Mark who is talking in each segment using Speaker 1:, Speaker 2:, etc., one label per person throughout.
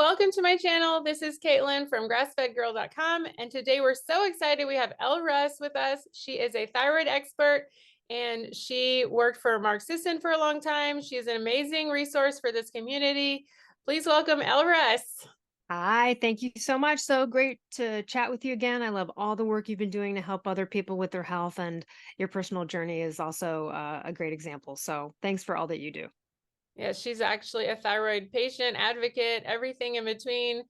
Speaker 1: welcome to my channel. This is Caitlin from grassfedgirl.com, and today we're so excited. We have Elle Russ with us. She is a thyroid expert, and she worked for Mark Sisson for a long time. She is an amazing resource for this community. Please welcome Elle Russ.
Speaker 2: Hi, thank you so much. So great to chat with you again. I love all the work you've been doing to help other people with their health, and your personal journey is also a great example. So thanks for all that you do.
Speaker 1: Yeah, she's actually a thyroid patient, advocate, everything in between.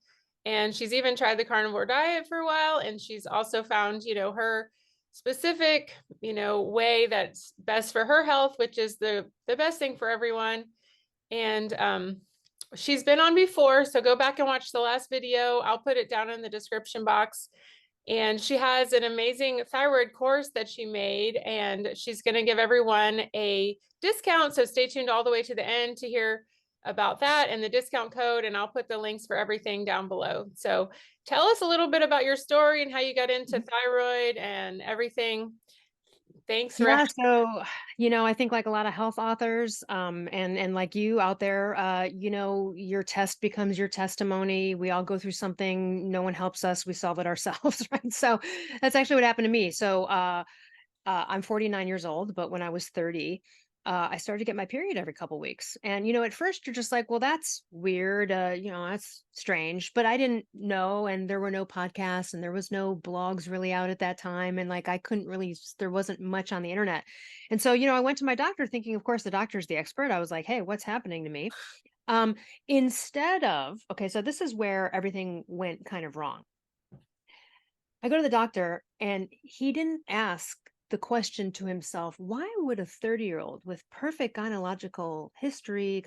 Speaker 1: And she's even tried the carnivore diet for a while. And she's also found, her specific, way that's best for her health, which is the best thing for everyone. And she's been on before, so go back and watch the last video. I'll put it down in the description box. And she has an amazing thyroid course that she made, and she's going to give everyone a discount. So stay tuned all the way to the end to hear about that and the discount code. And I'll put the links for everything down below. So tell us a little bit about your story and how you got into thyroid and everything. Thanks for
Speaker 2: Yeah, so I think like a lot of health authors, and like you out there, your test becomes your testimony. We all go through something, no one helps us, we solve it ourselves, right? So that's actually what happened to me. So I'm 49 years old, but when I was 30, I started to get my period every couple weeks. And, at first you're just like, well, that's weird. That's strange. But I didn't know. And there were no podcasts and there was no blogs really out at that time. And like, I couldn't really, there wasn't much on the internet. And so, I went to my doctor thinking, of course, the doctor's the expert. I was like, hey, what's happening to me? Um, Instead of, okay, so this is where everything went kind of wrong. I go to the doctor and he didn't ask the question to himself, why would a 30-year-old with perfect gynecological history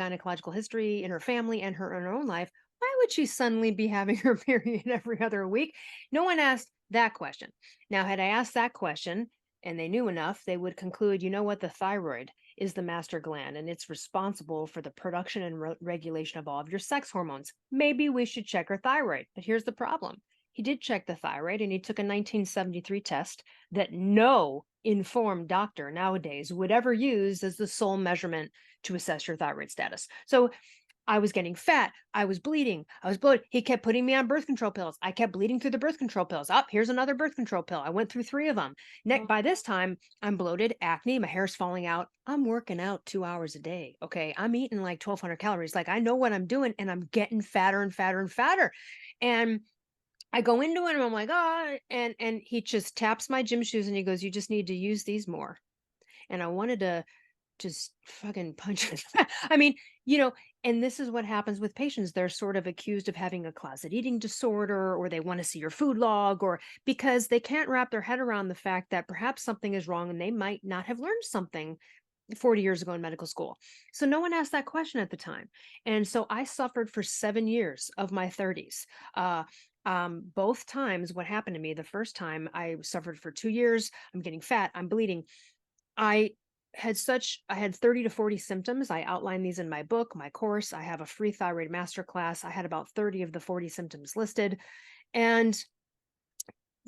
Speaker 2: in her family and her in her own life, why would she suddenly be having her period every other week? No one asked that question. Now, had I asked that question and they knew enough, they would conclude, you know what, the thyroid is the master gland and it's responsible for the production and regulation of all of your sex hormones. Maybe we should check her thyroid. But here's the problem. He did check the thyroid and he took a 1973 test that no informed doctor nowadays would ever use as the sole measurement to assess your thyroid status. So I was getting fat. I was bleeding. I was bloated. He kept putting me on birth control pills. I kept bleeding through the birth control pills. Up, here's another birth control pill. I went through 3 of them. By this time, I'm bloated, acne, my hair's falling out. I'm working out 2 hours a day. Okay. I'm eating like 1,200 calories. Like I know what I'm doing and I'm getting fatter and fatter and fatter. And I go into it and I'm like, "Ah," and he just taps my gym shoes and he goes, "You just need to use these more." And I wanted to just fucking punch him. I mean, you know, and this is what happens with patients. They're sort of accused of having a closet eating disorder, or they want to see your food log, or because they can't wrap their head around the fact that perhaps something is wrong and they might not have learned something 40 years ago in medical school. So no one asked that question at the time. And so I suffered for 7 years of my 30s. Both times, what happened to me, the first time I suffered for 2 years, I'm getting fat, I'm bleeding. I I had 30 to 40 symptoms. I outline these in my book, my course. I have a free thyroid masterclass. I had about 30 of the 40 symptoms listed. And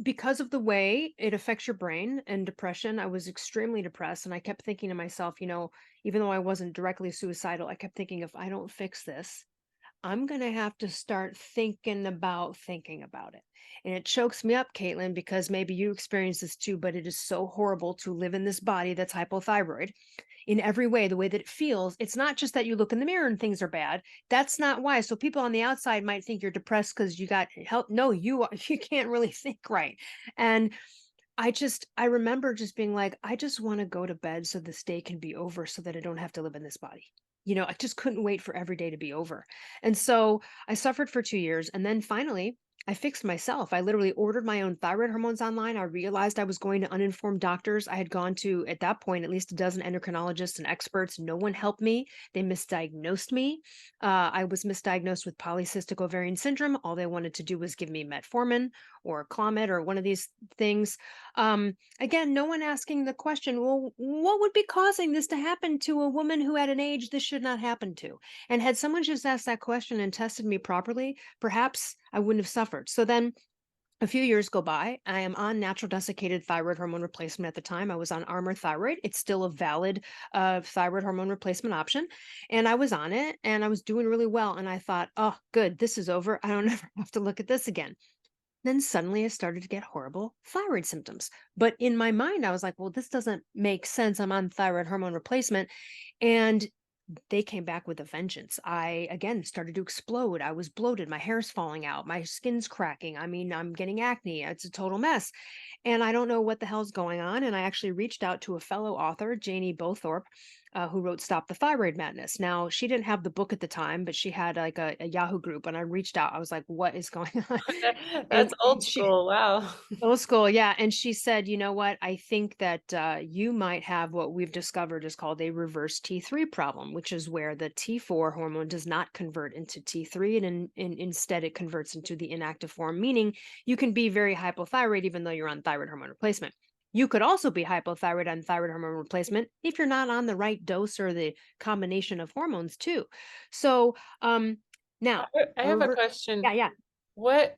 Speaker 2: because of the way it affects your brain and depression, I was extremely depressed. And I kept thinking to myself, even though I wasn't directly suicidal, I kept thinking, if I don't fix this, I'm going to have to start thinking about it. And it chokes me up, Caitlin, because maybe you experience this too, but it is so horrible to live in this body that's hypothyroid in every way, the way that it feels. It's not just that you look in the mirror and things are bad. That's not why. So people on the outside might think you're depressed because you got help. No, you can't really think right. And I remember just being like, I just want to go to bed so this day can be over so that I don't have to live in this body. I just couldn't wait for every day to be over. And so I suffered for 2 years. And then finally, I fixed myself. I literally ordered my own thyroid hormones online. I realized I was going to uninformed doctors. I had gone to, at that point, at least a dozen endocrinologists and experts. No one helped me. They misdiagnosed me. I was misdiagnosed with polycystic ovarian syndrome. All they wanted to do was give me metformin or Clomid or one of these things. Again, no one asking the question, well, what would be causing this to happen to a woman who at an age this should not happen to? And had someone just asked that question and tested me properly, perhaps I wouldn't have suffered. So then A few years go by. I am on natural desiccated thyroid hormone replacement at the time. I was on Armour Thyroid. It's still a valid thyroid hormone replacement option. And I was on it and I was doing really well. And I thought, oh, good, this is over. I don't ever have to look at this again. Then suddenly I started to get horrible thyroid symptoms. But in my mind, I was like, well, this doesn't make sense. I'm on thyroid hormone replacement. And they came back with a vengeance. I again started to explode. I was bloated. My hair's falling out. My skin's cracking. I mean, I'm getting acne. It's a total mess. And I don't know what the hell's going on. And I actually reached out to a fellow author, Janie Bowthorpe, who wrote Stop the Thyroid Madness. Now, she didn't have the book at the time, but she had like a Yahoo group. And I reached out. I was like, what is going on?
Speaker 1: That's
Speaker 2: And
Speaker 1: old
Speaker 2: she,
Speaker 1: school. Wow.
Speaker 2: Old school, yeah, and she said, "You know what? I think that, you might have what we've discovered is called a reverse T3 problem, which is where the T4 hormone does not convert into T3 and instead it converts into the inactive form, meaning you can be very hypothyroid even though you're on thyroid hormone replacement. You could also be hypothyroid on thyroid hormone replacement if you're not on the right dose or the combination of hormones too." So, now
Speaker 1: I
Speaker 2: a
Speaker 1: have a
Speaker 2: rever
Speaker 1: question.
Speaker 2: Yeah, yeah.
Speaker 1: What,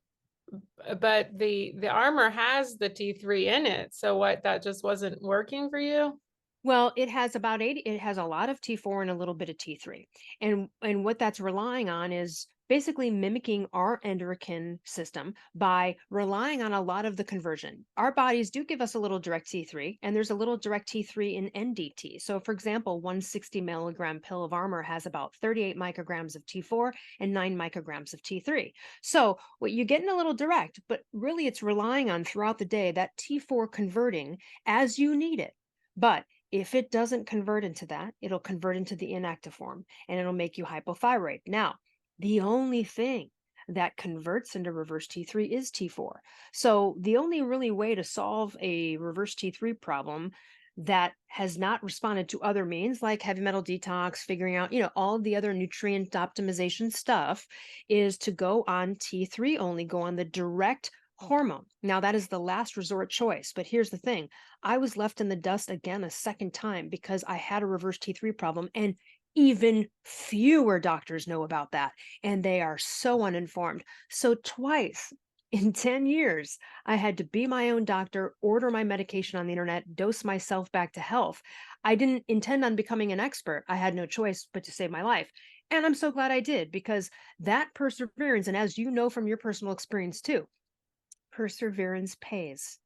Speaker 1: but the armor has the T3 in it. So what, that just wasn't working for you?
Speaker 2: Well, it has about 80, it has a lot of T4 and a little bit of T3. And what that's relying on is basically mimicking our endocrine system by relying on a lot of the conversion. Our bodies do give us a little direct T3, and there's a little direct T3 in NDT. So for example, 160 milligram pill of Armor has about 38 micrograms of T4 and 9 micrograms of T3. So what you get in a little direct, but really it's relying on throughout the day that T4 converting as you need it. But if it doesn't convert into that, it'll convert into the inactive form and it'll make you hypothyroid. Now, the only thing that converts into reverse T3 is T4. So, the only really way to solve a reverse T3 problem that has not responded to other means like heavy metal detox, figuring out, all the other nutrient optimization stuff is to go on T3 only, go on the direct hormone. Now, that is the last resort choice. But here's the thing, I was left in the dust again a second time because I had a reverse T3 problem, and even fewer doctors know about that. And they are so uninformed. So, twice in 10 years, I had to be my own doctor, order my medication on the internet, dose myself back to health. I didn't intend on becoming an expert. I had no choice but to save my life. And I'm so glad I did because that perseverance, and as you know from your personal experience too, perseverance pays.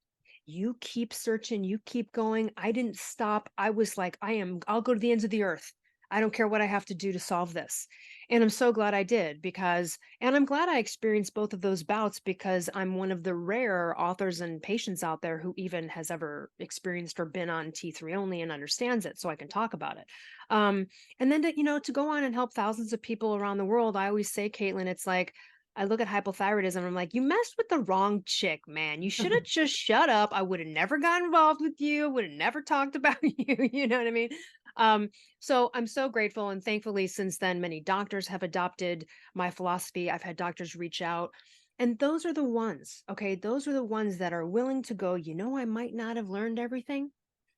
Speaker 2: You keep searching, you keep going. I didn't stop. I was like, I'll go to the ends of the earth. I don't care what I have to do to solve this. And I'm so glad I did and I'm glad I experienced both of those bouts because I'm one of the rare authors and patients out there who even has ever experienced or been on T3 only and understands it so I can talk about it. Um, and then to go on and help thousands of people around the world, I always say, Caitlin, it's like, I look at hypothyroidism, I'm like, you messed with the wrong chick, man. You should have just shut up. I would have never got involved with you, would have never talked about you. You know what I mean? So I'm so grateful. And thankfully, since then, many doctors have adopted my philosophy. I've had doctors reach out. And those are the ones, okay? Those are the ones that are willing to go, I might not have learned everything.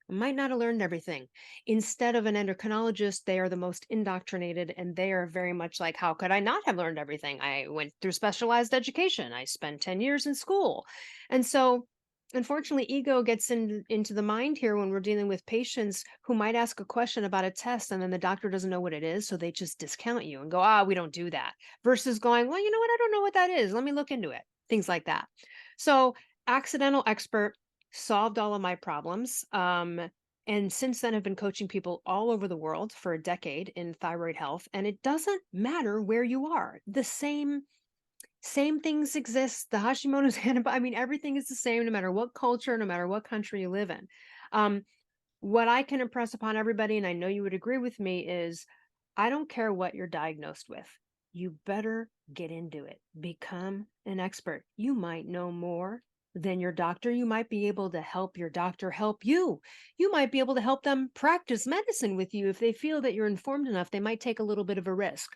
Speaker 2: Might not have learned everything. Instead of an endocrinologist, they are the most indoctrinated and they are very much like, how could I not have learned everything? I went through specialized education. I spent 10 years in school. And so, unfortunately, ego gets into the mind here when we're dealing with patients who might ask a question about a test and then the doctor doesn't know what it is. So they just discount you and go, we don't do that. Versus going, well, you know what? I don't know what that is. Let me look into it. Things like that. So, accidental expert solved all of my problems. And since then, I've been coaching people all over the world for a decade in thyroid health. And it doesn't matter where you are. The same things exist. The Hashimoto's I mean, everything is the same, no matter what culture, no matter what country you live in. Um, what I can impress upon everybody, and I know you would agree with me, is I don't care what you're diagnosed with. You better get into it. Become an expert. You might know more than your doctor. You might be able to help your doctor help you. You might be able to help them practice medicine with you if they feel that you're informed enough. They might take a little bit of a risk.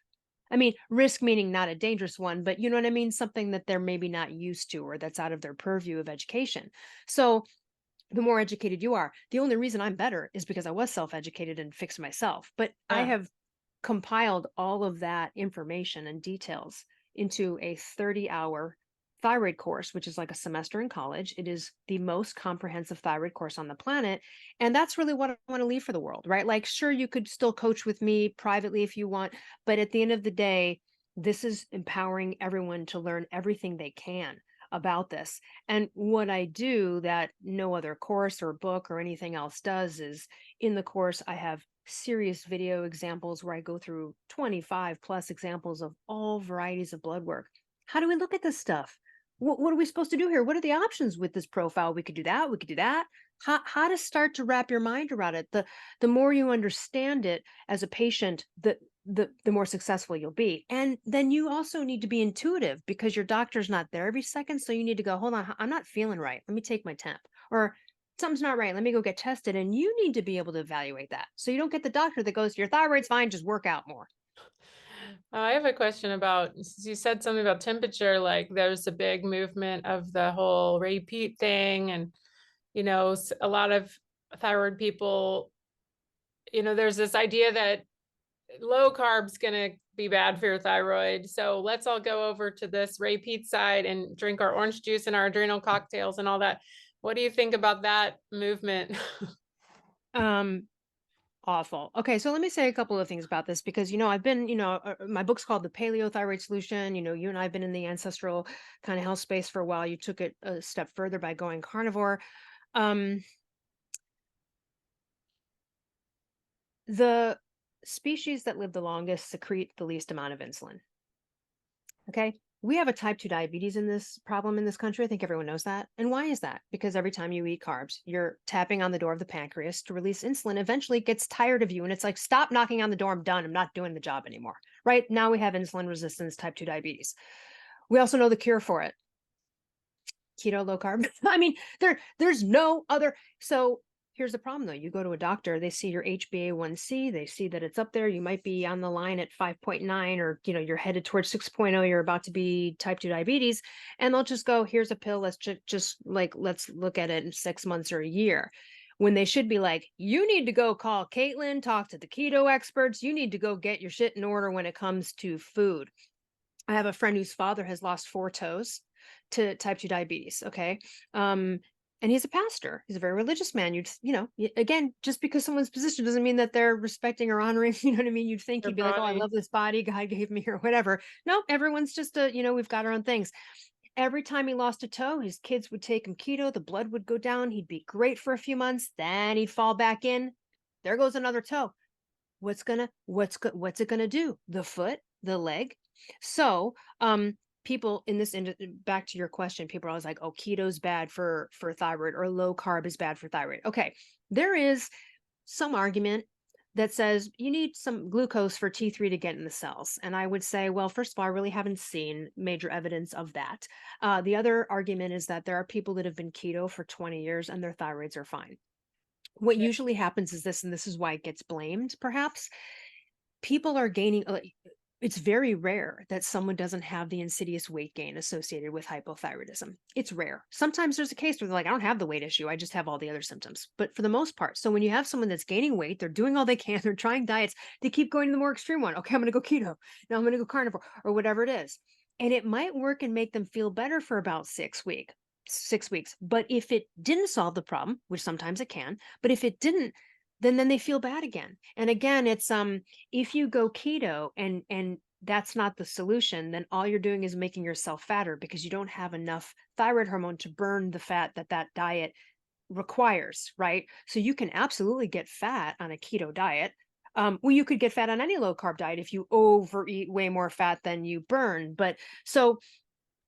Speaker 2: I mean, risk meaning not a dangerous one, but you know what I mean? Something that they're maybe not used to or that's out of their purview of education. So the more educated you are. The only reason I'm better is because I was self-educated and fixed myself. But I
Speaker 1: Yeah.
Speaker 2: have compiled all of that information and details into a 30-hour thyroid course, which is like a semester in college. It is the most comprehensive thyroid course on the planet. And that's really what I want to leave for the world, right? Like, sure, you could still coach with me privately if you want, but at the end of the day, this is empowering everyone to learn everything they can about this. And what I do that no other course or book or anything else does is in the course, I have serious video examples where I go through 25 plus examples of all varieties of blood work. How do we look at this stuff? What are we supposed to do here? What are the options with this profile? We could do that. We could do that. How to start to wrap your mind around it. The more you understand it as a patient, the more successful you'll be. And then you also need to be intuitive because your doctor's not there every second. So you need to go, hold on, I'm not feeling right. Let me take my temp. Or something's not right. Let me go get tested. And you need to be able to evaluate that. So you don't get the doctor that goes, your thyroid's fine, just work out more.
Speaker 1: I have a question about, since you said something about temperature, like there's a big movement of the whole repeat thing. And, a lot of thyroid people, there's this idea that low carb's going to be bad for your thyroid. So let's all go over to this repeat side and drink our orange juice and our adrenal cocktails and all that. What do you think about that movement?
Speaker 2: Awful. Okay, so let me say a couple of things about this because I've been, my book's called The Paleo Thyroid Solution. You and I have been in the ancestral kind of health space for a while. You took it a step further by going carnivore. Um, the species that live the longest secrete the least amount of insulin. Okay. We have a type 2 diabetes in this problem in this country. I think everyone knows that. And why is that? Because every time you eat carbs, you're tapping on the door of the pancreas to release insulin. Eventually it gets tired of you. And it's like, stop knocking on the door. I'm done. I'm not doing the job anymore. Right now we have insulin resistance, type 2 diabetes. We also know the cure for it. Keto, low carb. I mean, there's no other. So here's the problem though. You go to a doctor, they see your HbA1c, they see that it's up there. You might be on the line at 5.9 or, you're headed towards 6.0, you're about to be type 2 diabetes. And they'll just go, here's a pill. Let's just let's look at it in 6 months or a year. When they should be like, you need to go call Caitlin, talk to the keto experts. You need to go get your shit in order when it comes to food. I have a friend whose father has lost 4 toes to type 2 diabetes. Okay. And he's a pastor. He's a very religious man. Again, just because someone's position doesn't mean that they're respecting or honoring, you know what I mean? You'd think
Speaker 1: Your
Speaker 2: he'd be like, oh, I
Speaker 1: body.
Speaker 2: love this body God gave me or whatever. No, everyone's just we've got our own things. Every time he lost a toe, his kids would take him keto. The blood would go down. He'd be great for a few months. Then he'd fall back in. There goes another toe. What's it gonna do? The foot, the leg. So, people in this back to your question, people are always like, oh, keto's bad for thyroid or low carb is bad for thyroid. Okay, there is some argument that says you need some glucose for T3 to get in the cells. And I would say, well, first of all, I really haven't seen major evidence of that. The other argument is that there are people that have been keto for 20 years and their thyroids are fine. What
Speaker 1: Yeah.
Speaker 2: usually happens is this, and this is why it gets blamed, perhaps. People are gaining, it's very rare that someone doesn't have the insidious weight gain associated with hypothyroidism. It's rare. Sometimes there's a case where they're like, I don't have the weight issue. I just have all the other symptoms. But for the most part, so when you have someone that's gaining weight, they're doing all they can, they're trying diets, they keep going to the more extreme one. Okay, I'm going to go keto. Now I'm going to go carnivore or whatever it is. And it might work and make them feel better for about 6 weeks. But if it didn't solve the problem, which sometimes it can, but if it didn't, then they feel bad again. And again, it's if you go keto and that's not the solution, then all you're doing is making yourself fatter because you don't have enough thyroid hormone to burn the fat that diet requires, right? So you can absolutely get fat on a keto diet. Well, you could get fat on any low carb diet if you overeat way more fat than you burn. But so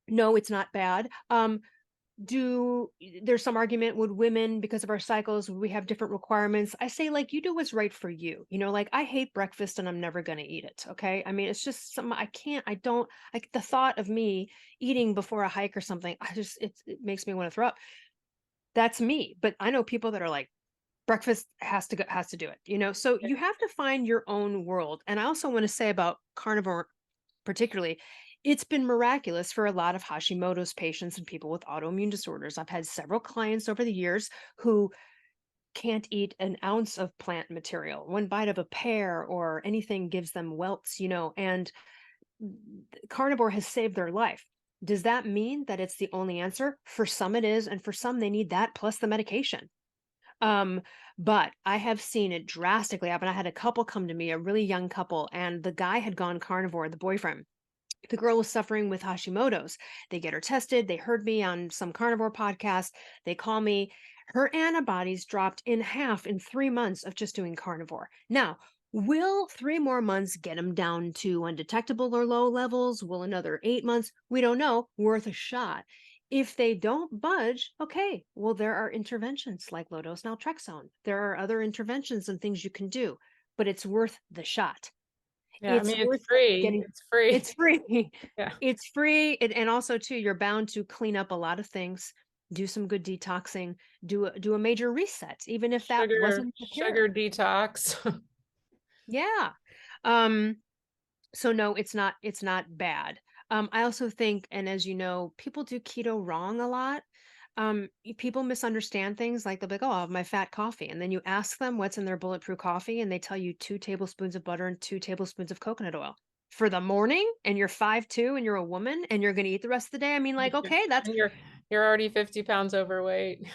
Speaker 2: no, it's not bad. There's some argument, would women, because of our cycles, we have different requirements? I say, like, you do what's right for you. Like, I hate breakfast and I'm never going to eat it. Okay. I mean, it's just some, I don't like the thought of me eating before a hike or something. It makes me want to throw up. That's me. But I know people that are like, breakfast has to do it. So you have to find your own world. And I also want to say about carnivore particularly, it's been miraculous for a lot of Hashimoto's patients and people with autoimmune disorders. I've had several clients over the years who can't eat an ounce of plant material. One bite of a pear or anything gives them welts, and carnivore has saved their life. Does that mean that it's the only answer? For some it is, and for some they need that plus the medication. Um, but I have seen it drastically happen. I had a couple come to me, a really young couple, and the guy had gone carnivore, the boyfriend. The girl was suffering with Hashimoto's. They get her tested. They heard me on some carnivore podcast. They call me. Her antibodies dropped in half in 3 months of just doing carnivore. Now, will 3 more months get them down to undetectable or low levels? Will another 8 months? We don't know. Worth a shot. If they don't budge, okay, well, there are interventions like low dose naltrexone. There are other interventions and things you can do, but it's worth the shot.
Speaker 1: Yeah, I
Speaker 2: It's
Speaker 1: mean, it's
Speaker 2: worth
Speaker 1: free.
Speaker 2: getting
Speaker 1: It's free.
Speaker 2: it's free.
Speaker 1: Yeah.
Speaker 2: It's free, and also too, you're bound to clean up a lot of things, do some good detoxing, do a major reset, even if that wasn't the cure.
Speaker 1: Sugar detox.
Speaker 2: Yeah. Um, so no, it's not bad. I also think, and as you know, people do keto wrong a lot. People misunderstand things like they'll be like, "Oh, I'll have my fat coffee," and then you ask them what's in their bulletproof coffee, and they tell you 2 tablespoons of butter and 2 tablespoons of coconut oil for the morning. And you're 5'2" and you're a woman, and you're going to eat the rest of the day. I mean, like, okay, that's
Speaker 1: And you're already 50 pounds overweight.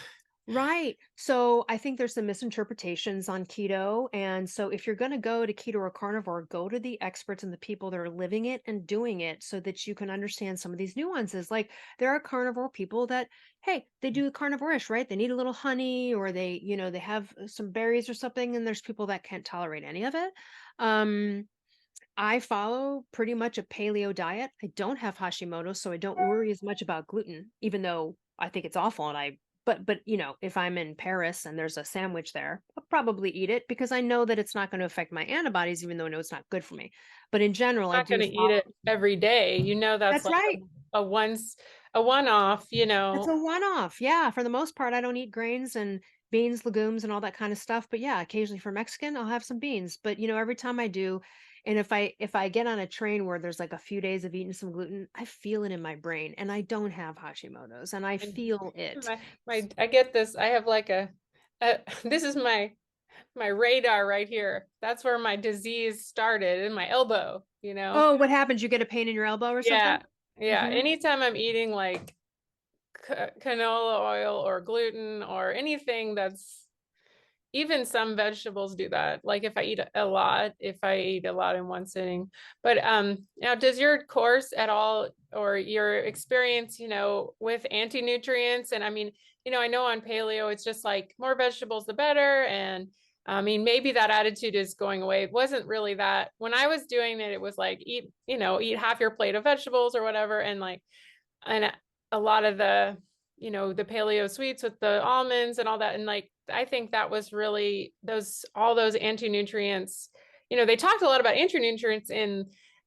Speaker 2: right. So I think there's some misinterpretations on keto. And so if you're going to go to keto or carnivore, go to the experts and the people that are living it and doing it so that you can understand some of these nuances. Like there are carnivore people that, hey, they do carnivore-ish, right? They need a little honey or they have some berries or something. And there's people that can't tolerate any of it. Um, I follow pretty much a paleo diet. I don't have Hashimoto, so I don't worry as much about gluten, even though I think it's awful. And but if I'm in Paris and there's a sandwich there, I'll probably eat it because I know that it's not going to affect my antibodies, even though I know it's not good for me. But in general, I
Speaker 1: Not going
Speaker 2: do
Speaker 1: to eat
Speaker 2: follow.
Speaker 1: it every day. That's
Speaker 2: That's
Speaker 1: like
Speaker 2: right.
Speaker 1: a one-off,
Speaker 2: That's a one-off. Yeah, for the most part, I don't eat grains and beans, legumes, and all that kind of stuff. But yeah, occasionally for Mexican, I'll have some beans. But every time I do, and if I get on a train where there's like a few days of eating some gluten, I feel it in my brain, and I don't have Hashimoto's, and I
Speaker 1: And
Speaker 2: feel it.
Speaker 1: I get this. I have like this is my radar right here. That's where my disease started in my elbow.
Speaker 2: Oh, what happens? You get a pain in your elbow or something?
Speaker 1: Yeah. Yeah.
Speaker 2: Mm-hmm.
Speaker 1: Anytime I'm eating like canola oil or gluten or anything that's even some vegetables do that. Like if I eat a lot in one sitting. But now does your course at all or your experience, with anti-nutrients? And I mean, I know on paleo it's just like more vegetables the better. And I mean, maybe that attitude is going away. It wasn't really that. When I was doing it, it was like eat half your plate of vegetables or whatever. And a lot of the paleo sweets with the almonds and all that. And like, I think that was really all those anti-nutrients, they talked a lot about anti-nutrients in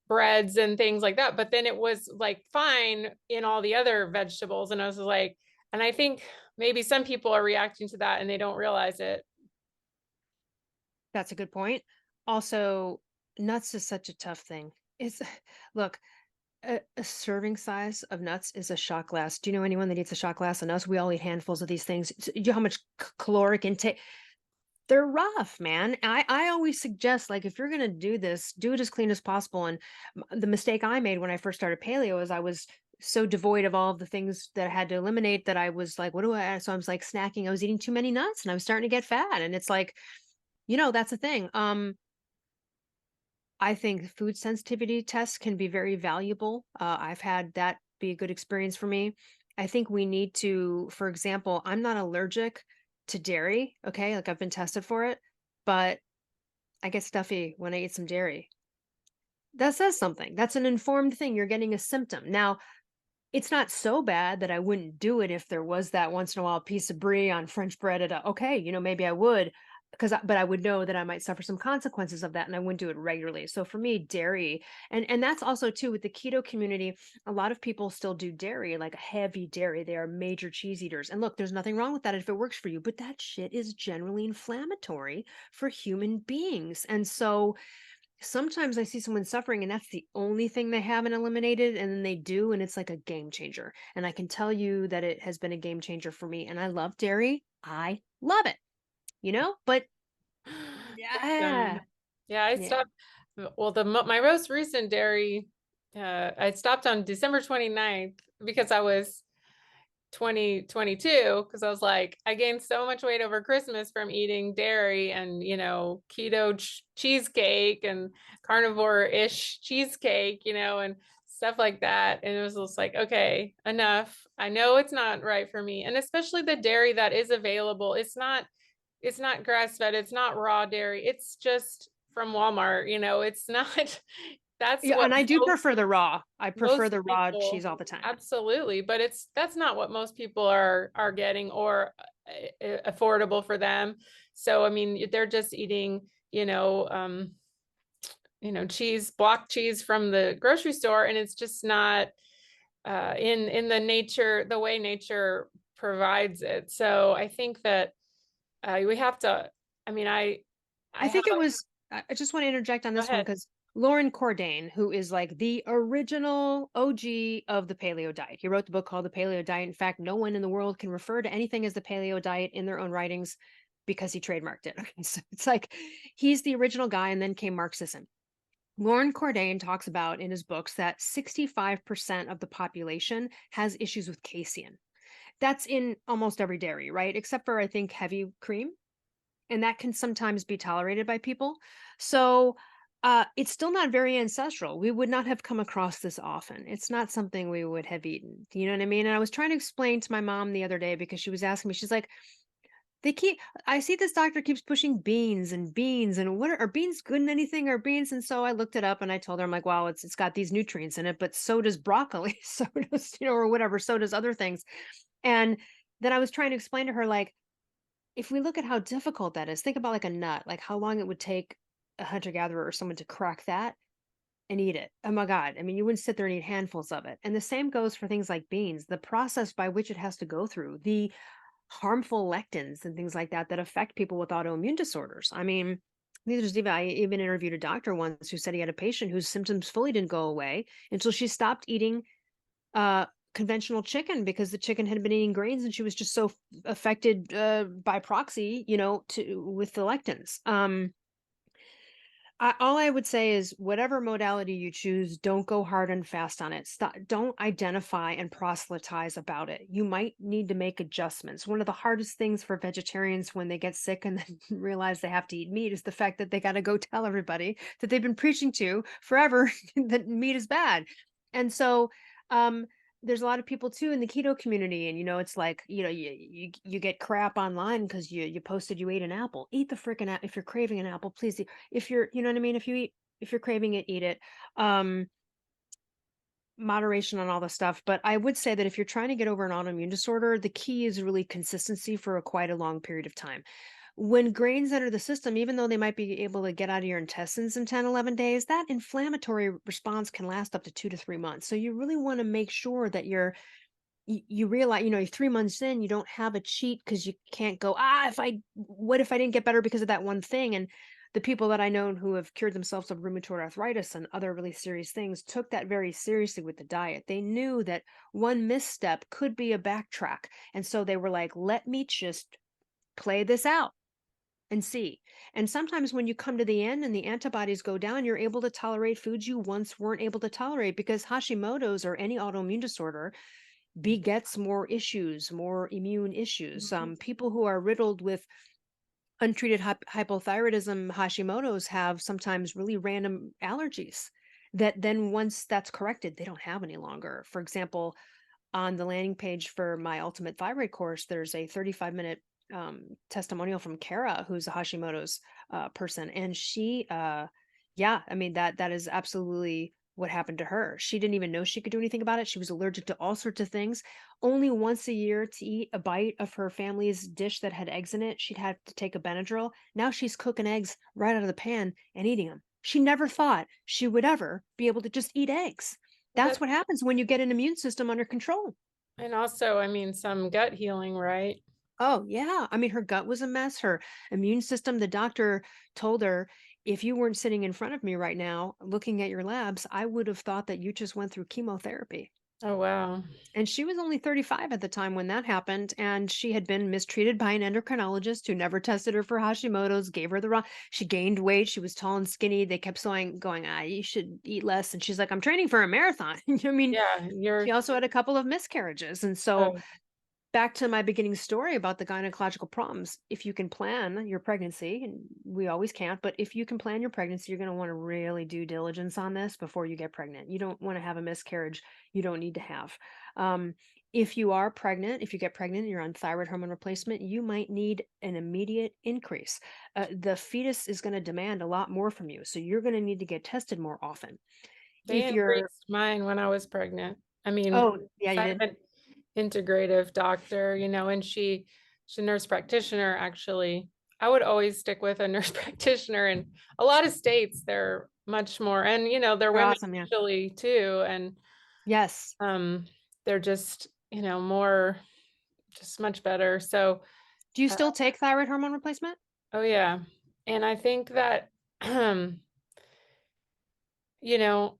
Speaker 1: breads and things like that, but then it was like fine in all the other vegetables. And I was like, and I think maybe some people are reacting to that and they don't realize it.
Speaker 2: That's a good point. Also, nuts is such a tough thing. It's look, a serving size of nuts is a shot glass. Do you know anyone that eats a shot glass of nuts? We all eat handfuls of these things. You know how much caloric intake? They're rough, man. I always suggest like if you're gonna do this, do it as clean as possible. And the mistake I made when I first started paleo is I was so devoid of all of the things that I had to eliminate that I was like, what do I? So I was like snacking. I was eating too many nuts, and I was starting to get fat. And it's like, that's a thing. I think food sensitivity tests can be very valuable. I've had that be a good experience for me. I think we need to, for example, I'm not allergic to dairy. Okay. Like I've been tested for it, but I get stuffy when I eat some dairy. That says something. That's an informed thing. You're getting a symptom. Now, it's not so bad that I wouldn't do it if there was that once in a while piece of brie on French bread at okay, maybe I would but I would know that I might suffer some consequences of that and I wouldn't do it regularly. So for me, dairy and that's also too with the keto community, a lot of people still do dairy, like a heavy dairy. They are major cheese eaters. And look, there's nothing wrong with that if it works for you, but that shit is generally inflammatory for human beings. And so sometimes I see someone suffering and that's the only thing they haven't eliminated, and then they do, and it's like a game changer. And I can tell you that it has been a game changer for me. And I love dairy. I love it, but
Speaker 1: Yeah.
Speaker 2: yeah,
Speaker 1: Yeah, I
Speaker 2: yeah.
Speaker 1: stopped. Well, my most recent dairy I stopped on December 29th because I was 2022, because I was like, I gained so much weight over Christmas from eating dairy and, keto cheesecake and carnivore-ish cheesecake, and stuff like that. And it was just like, okay, enough. I know it's not right for me. And especially the dairy that is available. It's not grass-fed, it's not raw dairy. It's just from Walmart, it's not that's
Speaker 2: Yeah,
Speaker 1: what
Speaker 2: and I do
Speaker 1: most
Speaker 2: prefer the raw. I prefer
Speaker 1: most
Speaker 2: the raw cheese
Speaker 1: people
Speaker 2: all the time.
Speaker 1: absolutely, but that's not what most people are getting or affordable for them. So I mean, they're just eating, cheese, block cheese from the grocery store, and it's just not in the way nature provides it. So I think that we have to. I mean, I
Speaker 2: I
Speaker 1: have
Speaker 2: think it was, I just want to interject on
Speaker 1: go
Speaker 2: this one
Speaker 1: ahead.
Speaker 2: because Lauren Cordain, who is like the original OG of the paleo diet, he wrote the book called The Paleo Diet. In fact, no one in the world can refer to anything as the paleo diet in their own writings because he trademarked it. Okay, so it's like he's the original guy, and then came Mark Sisson. Lauren Cordain talks about in his books that 65% of the population has issues with casein. That's in almost every dairy, right? Except for, I think, heavy cream, and that can sometimes be tolerated by people. So it's still not very ancestral. We would not have come across this often. It's not something we would have eaten. You know what I mean? And I was trying to explain to my mom the other day because she was asking me, she's like, they keep, I see this doctor keeps pushing beans and beans, and what are beans good in anything? Are beans? And so I looked it up and I told her, I'm like, wow, it's got these nutrients in it, but so does broccoli, so does, or whatever, so does other things. And then I was trying to explain to her, like, if we look at how difficult that is, think about like a nut, like how long it would take a hunter gatherer or someone to crack that and eat it. Oh my God. I mean, you wouldn't sit there and eat handfuls of it. And the same goes for things like beans, the process by which it has to go through, the harmful lectins and things like that that affect people with autoimmune disorders. I mean, I even interviewed a doctor once who said he had a patient whose symptoms fully didn't go away until she stopped eating uh, conventional chicken because the chicken had been eating grains and she was just so affected by proxy, to with the lectins. All I would say is whatever modality you choose, don't go hard and fast on it. Stop, don't identify and proselytize about it. You might need to make adjustments. One of the hardest things for vegetarians when they get sick and then realize they have to eat meat is the fact that they got to go tell everybody that they've been preaching to forever that meat is bad. And so, um, there's a lot of people too in the keto community, and it's like, you get crap online because you posted you ate an apple. Eat the freaking apple. If you're craving an apple, please. If you're, you know what I mean, if you're craving it, eat it. um Moderation on all the stuff, but I would say that if you're trying to get over an autoimmune disorder, the key is really consistency for a quite a long period of time. When grains enter the system, even though they might be able to get out of your intestines in 10, 11 days, that inflammatory response can last up to 2 to 3 months. So you really want to make sure that you realize, you're 3 months in, you don't have a cheat because you can't go, what if I didn't get better because of that one thing? And the people that I know who have cured themselves of rheumatoid arthritis and other really serious things took that very seriously with the diet. They knew that one misstep could be a backtrack. And so they were like, let me just play this out and see. And sometimes when you come to the end and the antibodies go down, you're able to tolerate foods you once weren't able to tolerate, because Hashimoto's or any autoimmune disorder begets more issues, more immune issues.
Speaker 1: Mhm.
Speaker 2: People who are riddled with untreated hypothyroidism, Hashimoto's, have sometimes really random allergies that then once that's corrected, they don't have any longer. For example, on the landing page for my ultimate thyroid course, there's a 35-minute testimonial from Kara, who's a Hashimoto's person. And she, yeah, I mean, that is absolutely what happened to her. She didn't even know she could do anything about it. She was allergic to all sorts of things. Only once a year to eat a bite of her family's dish that had eggs in it, she'd have to take a Benadryl. Now she's cooking eggs right out of the pan and eating them. She never thought she would ever be able to just eat eggs. That's
Speaker 1: That
Speaker 2: what happens when you get an immune system under control.
Speaker 1: and also, I mean, some gut healing, right?
Speaker 2: Oh, yeah. I mean, her gut was a mess. Her immune system, the doctor told her, if you weren't sitting in front of me right now looking at your labs, I would have thought that you just went through chemotherapy.
Speaker 1: Oh, wow.
Speaker 2: And she was only 35 at the time when that happened, and she had been mistreated by an endocrinologist who never tested her for Hashimoto's, gave her the wrong. She gained weight, she was tall and skinny. They kept saying, going, you should eat less. And she's like, I'm training for a marathon. I mean,
Speaker 1: Yeah,
Speaker 2: she also had a couple of miscarriages. And so
Speaker 1: oh,
Speaker 2: back to my beginning story about the gynecological problems. If you can plan your pregnancy, and we always can't, but if you can plan your pregnancy, you're going to want to really do diligence on this before you get pregnant. You don't want to have a miscarriage you don't need to have. Um, if you are pregnant, if you get pregnant and you're on thyroid hormone replacement, you might need an immediate increase. The fetus is going to demand a lot more from you. So you're going to need to get tested more often.
Speaker 1: they
Speaker 2: If you're,
Speaker 1: increased mine when I was pregnant. I mean,
Speaker 2: oh, yeah, you
Speaker 1: I
Speaker 2: did.
Speaker 1: have an integrative doctor, and she's a nurse practitioner, actually. I would always stick with a nurse practitioner. In a lot of states, they're much more, and they're
Speaker 2: They're
Speaker 1: women
Speaker 2: awesome. Yeah.
Speaker 1: usually too, and
Speaker 2: Yes.
Speaker 1: um, they're just, more, just much better. So,
Speaker 2: Do you
Speaker 1: uh,
Speaker 2: still take thyroid hormone replacement?
Speaker 1: oh yeah, and I think that, you know,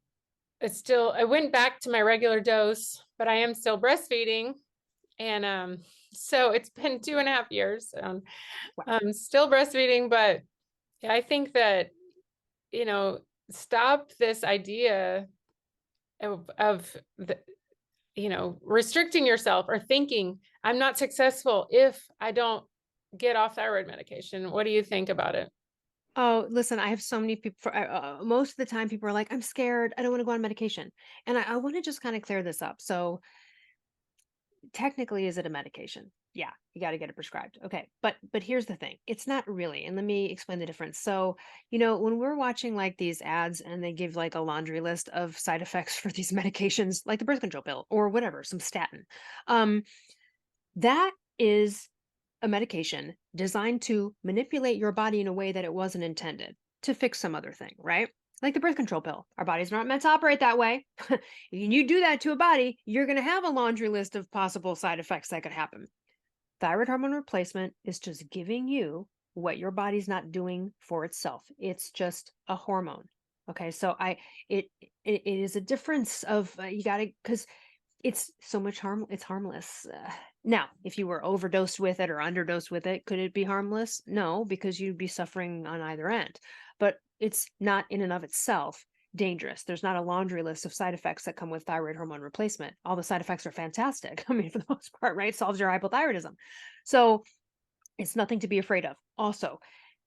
Speaker 1: I went back to my regular dose, but I am still breastfeeding. And so it's been 2.5 years. I'm still breastfeeding, but I think that, you know, stop this idea of the, restricting yourself or thinking I'm not successful if I don't get off thyroid medication. What do you think about it?
Speaker 2: Oh, listen, I have so many people. Most of the time, people are like, I'm scared. I don't want to go on medication. And I want to just kind of clear this up. So, technically, is it a medication? Yeah, you got to get it prescribed. Okay. But here's the thing. It's not really. And let me explain the difference. So, when we're watching like these ads and they give like a laundry list of side effects for these medications, like the birth control pill or whatever, some statin, um, that is a medication designed to manipulate your body in a way that it wasn't intended to fix some other thing, right? Like the birth control pill. Our bodies are not meant to operate that way. You do that to a body, you're going to have a laundry list of possible side effects that could happen. Thyroid hormone replacement is just giving you what your body's not doing for itself. It's just a hormone. Okay, so it is a difference of you got to, because it's so much it's harmless. Now, if you were overdosed with it or underdosed with it, could it be harmless? No, because you'd be suffering on either end. But it's not in and of itself dangerous. There's not a laundry list of side effects that come with thyroid hormone replacement. All the side effects are fantastic. I mean, for the most part, right? Solves your hypothyroidism. So it's nothing to be afraid of. Also,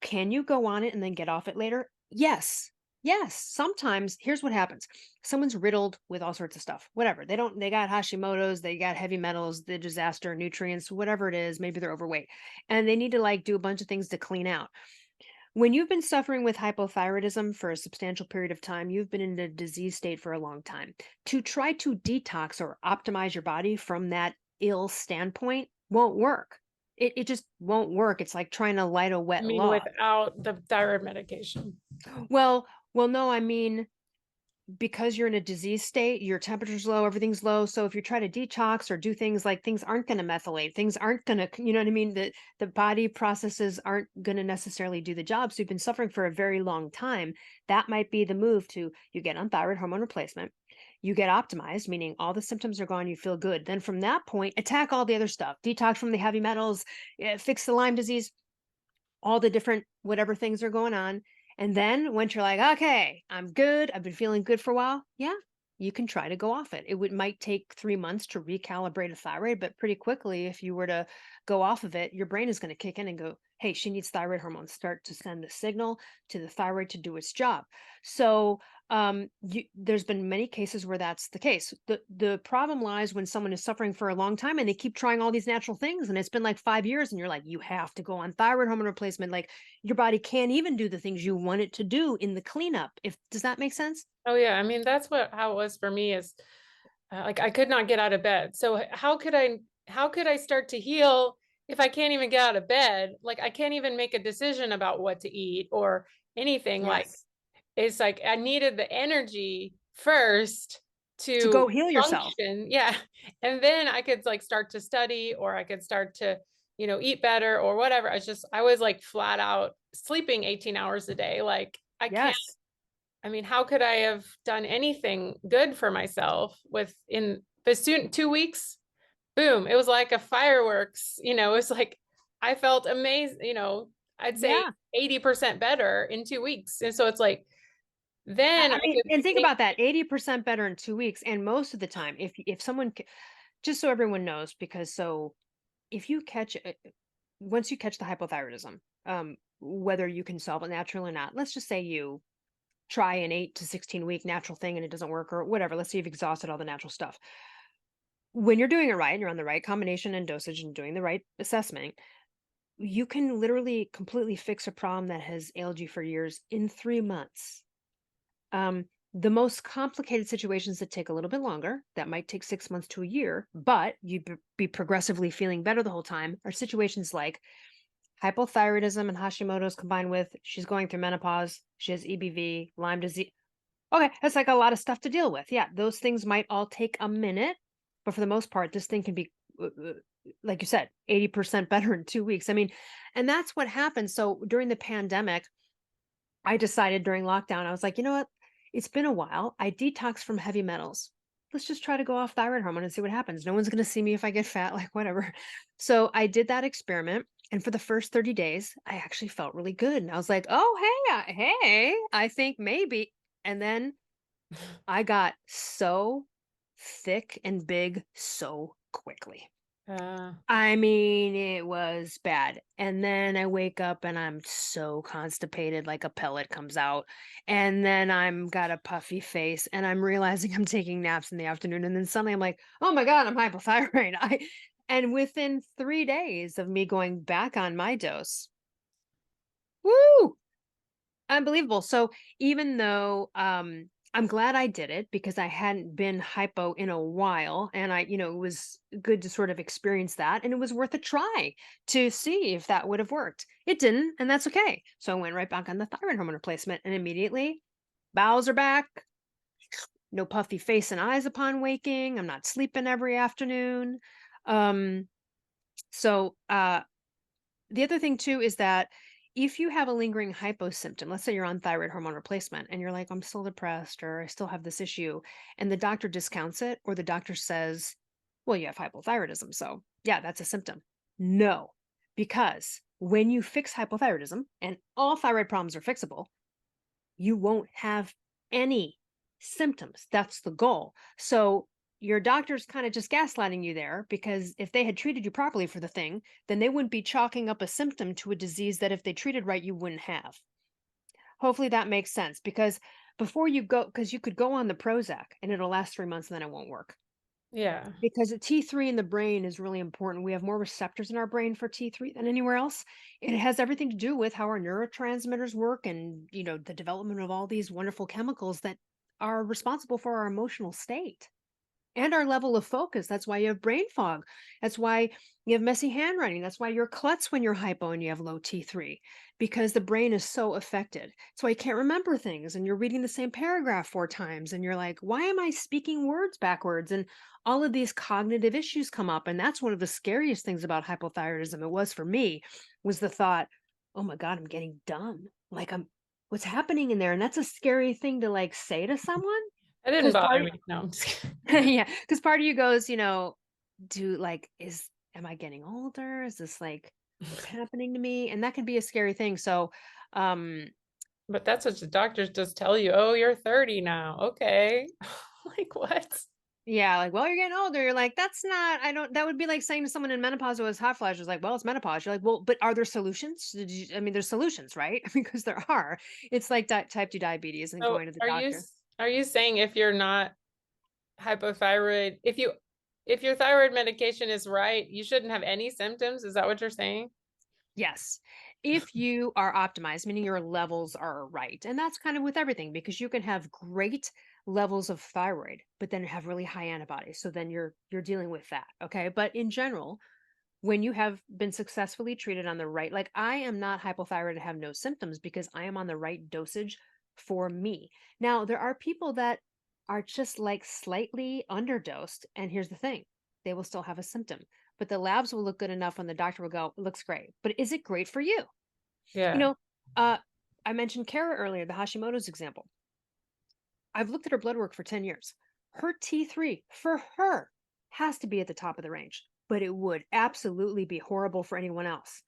Speaker 2: can you go on it and then get off it later? Yes. Yes. Sometimes here's what happens. Someone's riddled with all sorts of stuff. Whatever. They got Hashimoto's, they got heavy metals, the disaster, nutrients, whatever it is, maybe they're overweight. And they need to like do a bunch of things to clean out. When you've been suffering with hypothyroidism for a substantial period of time, you've been in a disease state for a long time. To try to detox or optimize your body from that ill standpoint won't work. It just won't work. It's like trying to light a
Speaker 1: I
Speaker 2: wet
Speaker 1: mean,
Speaker 2: log.
Speaker 1: without the thyroid medication.
Speaker 2: Well, no, I mean, because you're in a disease state, your temperature's low, everything's low. So if you try to detox or do things like things aren't going to methylate, things aren't going to, you know what I mean? The body processes aren't going to necessarily do the job. So you've been suffering for a very long time. That might be the move to you get on thyroid hormone replacement, you get optimized, meaning all the symptoms are gone, you feel good. Then from that point, attack all the other stuff, detox from the heavy metals, fix the Lyme disease, all the different whatever things are going on. And then once you're like, okay, I'm good, I've been feeling good for a while, yeah, you can try to go off it. It would might take 3 months to recalibrate a thyroid, but pretty quickly, if you were to go off of it, your brain is going to kick in and go, hey, she needs thyroid hormones, start to send the signal to the thyroid to do its job. So there's been many cases where that's the case. The problem lies when someone is suffering for a long time and they keep trying all these natural things and it's been like 5 years and you're like, you have to go on thyroid hormone replacement. Like your body can't even do the things you want it to do in the cleanup. If does that make sense?
Speaker 1: Oh yeah, I mean that's how it was for me is like I could not get out of bed. So how could I start to heal if I can't even get out of bed? Like I can't even make a decision about what to eat or anything. Like
Speaker 2: Yes.
Speaker 1: it's like I needed the energy first
Speaker 2: To
Speaker 1: to
Speaker 2: go heal yourself.
Speaker 1: function. Yeah. And then I could like start to study or I could start to, eat better or whatever. I was like flat out sleeping 18 hours a day. Like I can't,
Speaker 2: Yes.
Speaker 1: I mean, how could I have done anything good for myself in As soon 2 weeks, boom, it was like a fireworks, it was like I felt amazing, I'd say
Speaker 2: Yeah.
Speaker 1: 80% better in 2 weeks. And so it's like then
Speaker 2: I
Speaker 1: I
Speaker 2: mean,
Speaker 1: could
Speaker 2: and think
Speaker 1: think,
Speaker 2: about that, 80% better in 2 weeks, and most of the time, if someone c just so everyone knows, because so if you catch once you catch the hypothyroidism, whether you can solve it naturally or not, let's just say you try an 8 to 16 week natural thing and it doesn't work or whatever, let's say you've exhausted all the natural stuff. When you're doing it right and you're on the right combination and dosage and doing the right assessment, you can literally completely fix a problem that has ailed you for years in 3 months. The most complicated situations that take a little bit longer, that might take 6 months to a year, but you'd be progressively feeling better the whole time, are situations like hypothyroidism and Hashimoto's combined with she's going through menopause, she has EBV, Lyme disease. Okay, that's like a lot of stuff to deal with. Yeah, those things might all take a minute, but for the most part, this thing can be, like you said, 80% better in 2 weeks. I mean, and that's what happened. So during the pandemic, I decided during lockdown, I was like, you know what? It's been a while. I detox from heavy metals. Let's just try to go off thyroid hormone and see what happens. No one's going to see me if I get fat, like whatever. So I did that experiment. And for the first 30 days, I actually felt really good. And I was like, oh, hey, I think maybe. And then I got so thick and big so quickly.
Speaker 1: uh,
Speaker 2: I mean, it was bad. And then I wake up and I'm so constipated, like a pellet comes out. And then I'm got a puffy face and I'm realizing I'm taking naps in the afternoon. And then suddenly I'm like, oh my God, I'm hypothyroid. And within 3 days of me going back on my dose, woo, unbelievable. So even though I'm glad I did it because I hadn't been hypo in a while and it was good to sort of experience that and it was worth a try to see if that would have worked. It didn't, and that's okay. So I went right back on the thyroid hormone replacement and immediately bowels are back, no puffy face and eyes upon waking. I'm not sleeping every afternoon. Um so the other thing too is that if you have a lingering hypo symptom, let's say you're on thyroid hormone replacement and you're like, I'm still depressed or I still have this issue, and the doctor discounts it, or the doctor says, well, you have hypothyroidism. So, yeah, that's a symptom. No, because when you fix hypothyroidism, and all thyroid problems are fixable, you won't have any symptoms. That's the goal. So your doctor's kind of just gaslighting you there because if they had treated you properly for the thing, then they wouldn't be chalking up a symptom to a disease that if they treated right, you wouldn't have. Hopefully that makes sense because before you go, because you could go on the Prozac and it'll last 3 months and then it won't work.
Speaker 1: yeah.
Speaker 2: Because the T3 in the brain is really important. We have more receptors in our brain for T3 than anywhere else. And it has everything to do with how our neurotransmitters work and, the development of all these wonderful chemicals that are responsible for our emotional state and our level of focus. That's why you have brain fog. That's why you have messy handwriting. That's why you're klutz when you're hypo and you have low T3 because the brain is so affected. That's why you can't remember things and you're reading the same paragraph 4 times and you're like, why am I speaking words backwards? And all of these cognitive issues come up. And that's one of the scariest things about hypothyroidism. It was for me was the thought, oh my God, I'm getting dumb. Like what's happening in there? And that's a scary thing to like say to someone.
Speaker 1: That didn't
Speaker 2: Because
Speaker 1: bother
Speaker 2: part
Speaker 1: me. No, I'm just kidding.
Speaker 2: yeah, because part of you goes, do like, am I getting older? Is this like what's happening to me? And that can be a scary thing. So, um,
Speaker 1: But that's what the doctors just tell you. Oh, you're 30 now. Okay. Like what?
Speaker 2: yeah, like, well, you're getting older. You're like, that's not, I don't, that would be like saying to someone in menopause who has hot flashes, like, well, it's menopause. You're like, well, but are there solutions? I mean, there's solutions, right? Because there are. It's like type 2 diabetes and
Speaker 1: So
Speaker 2: going to the doctor.
Speaker 1: are you saying if you're not hypothyroid, if your thyroid medication is right, you shouldn't have any symptoms? Is that what you're saying?
Speaker 2: Yes. If you are optimized, meaning your levels are right. And that's kind of with everything because you can have great levels of thyroid, but then have really high antibodies. So then you're dealing with that. Okay. But in general, when you have been successfully treated on the right, like I am not hypothyroid and have no symptoms because I am on the right dosage for me. Now, there are people that are just like slightly underdosed. And here's the thing, they will still have a symptom, but the labs will look good enough when the doctor will go, it looks great. But is it great for you? You
Speaker 1: Yeah.
Speaker 2: know, uh, I mentioned Kara earlier, the Hashimoto's example. I've looked at her blood work for 10 years. Her T3 for her has to be at the top of the range, but it would absolutely be horrible for anyone else.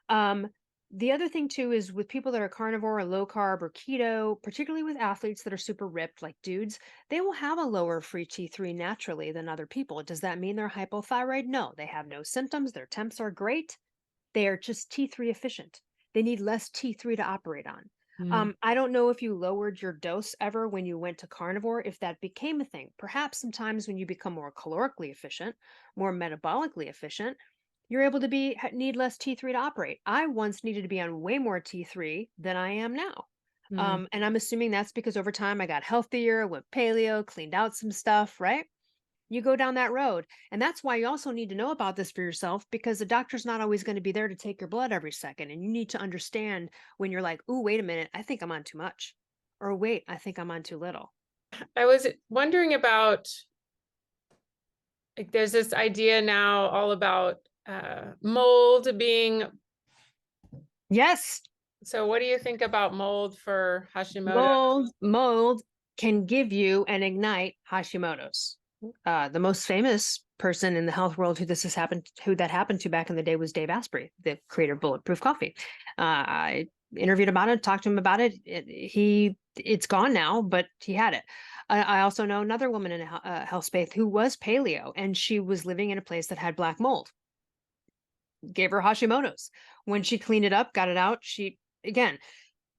Speaker 2: Um, the other thing too is with people that are carnivore or low carb or keto, particularly with athletes that are super ripped, like dudes, they will have a lower free T3 naturally than other people. Does that mean they're hypothyroid? No, they have no symptoms. Their temps are great. They are just T3 efficient. They need less T3 to operate on.
Speaker 1: Mm.
Speaker 2: I don't know if you lowered your dose ever when you went to carnivore, if that became a thing. Perhaps sometimes when you become more calorically efficient, more metabolically efficient, you're able to need less T3 to operate. I once needed to be on way more T3 than I am now.
Speaker 1: Mm.
Speaker 2: And I'm assuming that's because over time I got healthier, went paleo, cleaned out some stuff, right? You go down that road. And that's why you also need to know about this for yourself because the doctor's not always going to be there to take your blood every second. And you need to understand when you're like, oh, wait a minute, I think I'm on too much. Or wait, I think I'm on too little.
Speaker 1: I was wondering about, like, there's this idea now all about mold being.
Speaker 2: Yes,
Speaker 1: So what do you think about mold for Hashimoto?
Speaker 2: mold can give you and ignite Hashimoto's. The most famous person in the health world who that happened to back in the day was Dave Asprey, the creator of Bulletproof Coffee. I interviewed about it, talked to him about it. It's gone now, but he had it. I also know another woman in a health space who was paleo, and she was living in a place that had black mold. Gave her Hashimoto's. When she cleaned it up, got it out, again,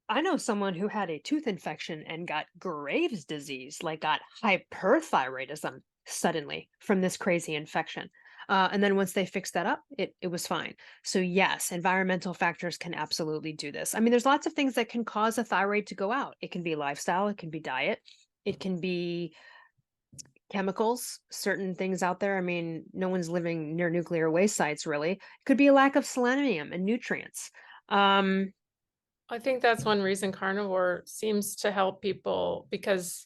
Speaker 2: I know someone who had a tooth infection and got Graves' disease, like got hyperthyroidism suddenly from this crazy infection. And then once they fixed that up, it was fine. So yes, environmental factors can absolutely do this. I mean, there's lots of things that can cause a thyroid to go out. It can be lifestyle, it can be diet, it can be chemicals, certain things out there. I mean, no one's living near nuclear waste sites, really. It could be a lack of selenium and nutrients.
Speaker 1: I think that's one reason carnivore seems to help people because